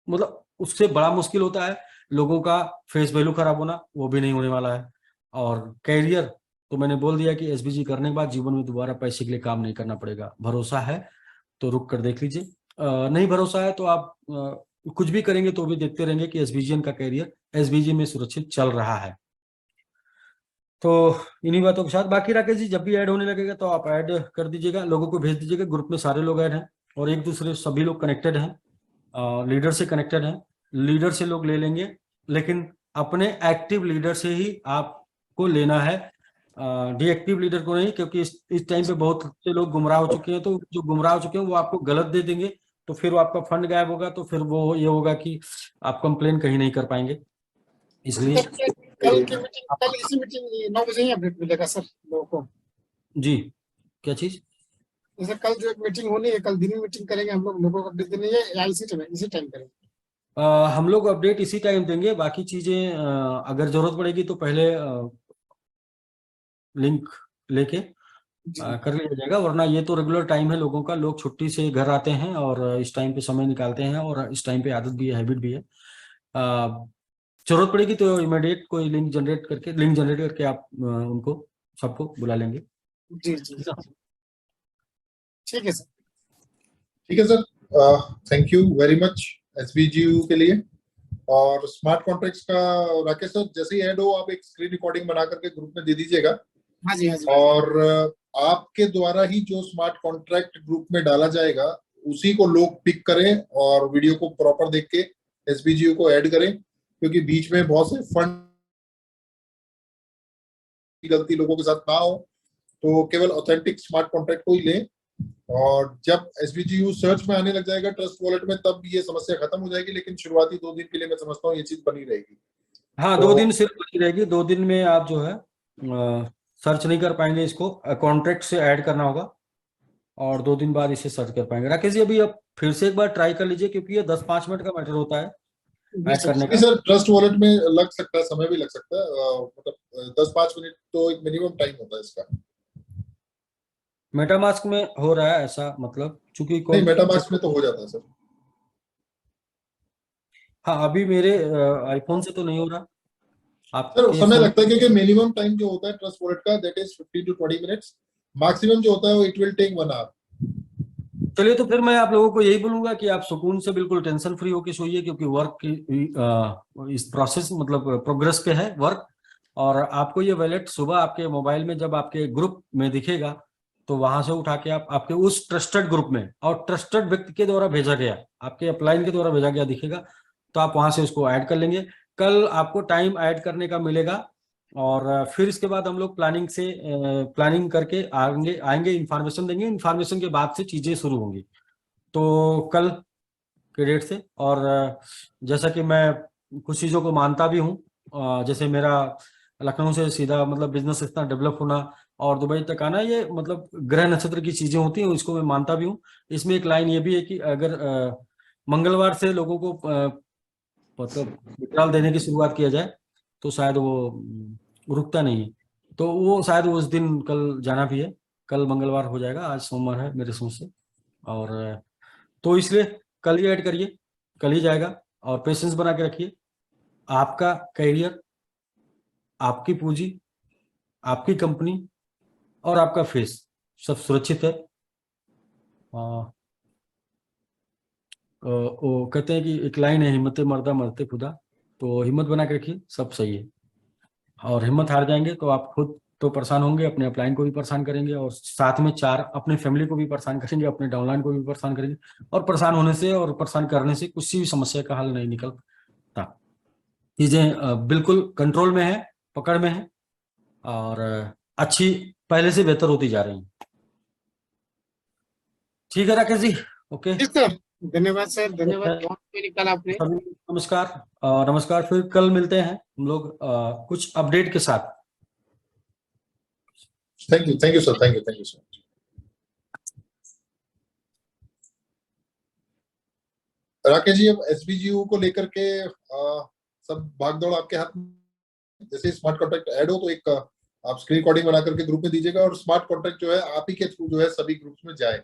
मतलब उससे बड़ा मुश्किल होता है लोगों का फेस वैल्यू खराब होना, वो भी नहीं होने वाला है। और कैरियर तो मैंने बोल दिया कि एसबीजी करने के बाद जीवन में दोबारा पैसे के लिए काम नहीं करना पड़ेगा। भरोसा है तो रुक कर देख लीजिए, नहीं भरोसा है तो आप कुछ भी करेंगे तो भी देखते रहेंगे कि एसबीजीएन का कैरियर एसबीजी में सुरक्षित चल रहा है। तो इन्हीं बातों के साथ, बाकी राकेश जी जब भी ऐड होने लगेगा तो आप ऐड कर दीजिएगा, लोगों को भेज दीजिएगा। ग्रुप में सारे लोग ऐड हैं और एक दूसरे सभी लोग कनेक्टेड हैं, लीडर से कनेक्टेड हैं। लीडर से लोग ले लेंगे, लेकिन अपने एक्टिव लीडर से ही आपको लेना है, डीएक्टिव लीडर को नहीं, क्योंकि इस टाइम पे बहुत से लोग गुमराह हो चुके हैं। तो जो गुमराह हो चुके हैं वो आपको गलत दे देंगे, तो फिर वो आपका फंड गायब होगा, तो फिर वो ये होगा कि आप कंप्लेन कहीं नहीं कर पाएंगे। इसलिए कल की मीटिंग, कल इसी मीटिंग 9 बजे ही अपडेट मिलेगा सर लोगों को। जी, क्या चीज? जैसे कल जो एक मीटिंग होनी है, कल दिन में मीटिंग करेंगे हम लोगों को अपडेट देनी है, या इसी टाइम करेंगे? हम लोग अपडेट इसी टाइम देंगे। बाकी चीजें अगर जरूरत पड़ेगी तो पहले लिंक लेके कर लिया जाएगा, वरना ये तो रेगुलर टाइम है लोगों का। लोग छुट्टी से घर आते हैं और इस टाइम पे समय निकालते हैं, और इस टाइम पे आदत भी है, हैबिट भी है। जरूरत पड़ेगी तो इमीडिएट कोई लिंक जनरेट करके आप उनको सबको बुला लेंगे। जी जी, ठीक है सर। ठीक है sir, thank you very much SBGU के लिए। और स्मार्ट कॉन्ट्रैक्ट्स का राकेश सर जैसे ही ऐड हो आप एक स्क्रीन रिकॉर्डिंग बना करके ग्रुप में दे दीजिएगा। हाँ जी, हाँ जी। और आपके द्वारा ही जो स्मार्ट कॉन्ट्रैक्ट ग्रुप में डाला जाएगा उसी को लोग पिक करें और वीडियो को प्रॉपर देख के एसबीजीयू को ऐड करें, क्योंकि बीच में बहुत से फंड की गलती लोगों के साथ ना हो। तो केवल ऑथेंटिक स्मार्ट कॉन्ट्रैक्ट को ही लें, और जब एसबीजीयू सर्च में आने लग जाएगा ट्रस्ट वॉलेट में तब ये समस्या खत्म हो जाएगी। लेकिन शुरुआती 2 दिन के लिए मैं समझता हूँ ये चीज बनी रहेगी। हाँ, तो 2 दिन सिर्फ बची रहेगी। 2 दिन में आप जो है सर्च नहीं कर पाएंगे, इसको कॉन्ट्रैक्ट से ऐड करना होगा, और 2 दिन बाद इसे सर्च कर पाएंगे। राकेश जी अभी आप फिर से एक बार ट्राई कर लीजिए, क्योंकि ये 10-5 मिनट का मैटर होता है ऐड करने का। सर ट्रस्ट वॉलेट में लग सकता है, समय भी लग सकता है, मतलब 10-5 मिनट तो एक मिनिमम टाइम होता है इसका। मेटामास्क में हो रहा है ऐसा, मतलब चूंकि नहीं, मेटामास्क में तो हो जाता है सर। हाँ, अभी मेरे आईफोन से तो नहीं हो रहा। सर समय लगता है क्योंकि मिनिमम टाइम जो होता है ट्रस्ट वॉलेट का that is 15 to 20 minutes. Maximum जो होता है वो इट विल टेक 1 आवर। चलिए, तो फिर मैं आप लोगों को यही बोलूंगा कि आप सुकून से बिल्कुल टेंशन फ्री होकर सोइए, क्योंकि वर्क की इस प्रोसेस मतलब प्रोग्रेस पे है वर्क। और आपको ये वॉलेट सुबह आपके मोबाइल में जब आपके ग्रुप में दिखेगा तो वहां से उठा के आप आपके उस ट्रस्टेड ग्रुप में, और ट्रस्टेड व्यक्ति के द्वारा भेजा गया, आपके अपलाइन के द्वारा भेजा गया दिखेगा, तो आप वहां से उसको ऐड कर लेंगे। कल आपको टाइम ऐड करने का मिलेगा, और फिर इसके बाद हम लोग प्लानिंग करके आएंगे, इंफॉर्मेशन देंगे। इंफॉर्मेशन के बाद से चीजें शुरू होंगी, तो कल के डेट से। और जैसा कि मैं कुछ चीज़ों को मानता भी हूँ, जैसे मेरा लखनऊ से सीधा मतलब बिजनेस इतना डेवलप होना, और दुबई तक आना, ये मतलब ग्रह नक्षत्र की चीजें होती हैं, इसको मैं मानता भी हूँ। इसमें एक लाइन ये भी है कि अगर मंगलवार से लोगों को मतलब विड्रॉल देने की शुरुआत किया जाए तो शायद वो रुकता नहीं है। तो वो शायद उस दिन कल जाना भी है, कल मंगलवार हो जाएगा, आज सोमवार है मेरे समझ से। और तो इसलिए कल ही ऐड करिए, कल ही जाएगा। और पेशेंस बना के रखिए। आपका करियर, आपकी पूंजी, आपकी कंपनी और आपका फेस सब सुरक्षित है। वो कहते हैं कि एक लाइन है, हिम्मत मर्दा मरते खुदा। तो हिम्मत बना के रखिए, सब सही है। और हिम्मत हार जाएंगे तो आप खुद तो परेशान होंगे, अपने अपलाइन को भी परेशान करेंगे, और साथ में 4 अपने फैमिली को भी परेशान करेंगे, अपने डाउनलाइन को भी परेशान करेंगे। और परेशान होने से और परेशान करने से किसी भी समस्या का हल नहीं निकलता। चीजें बिल्कुल कंट्रोल में है, पकड़ में है, और अच्छी पहले से बेहतर होती जा रही है। ठीक है राकेश जी, ओके। जी सर, धन्यवाद सर, धन्यवाद। बहुत कल आपने। नमस्कार। नमस्कार, फिर कल मिलते हैं हम लोग कुछ अपडेट के साथ। Thank you sir, thank you sir. Rakesh ji, अब एसबीजीयू को लेकर के सब भागदौड़ आपके हाथ में। जैसे स्मार्ट कॉन्ट्रैक्ट ऐड हो तो एक आप स्क्रीन रिकॉर्डिंग बना करके ग्रुप में दीजिएगा, और स्मार्ट कॉन्ट्रैक्ट जो है आप ही के थ्रू जो है सभी ग्रुप्स में जाए।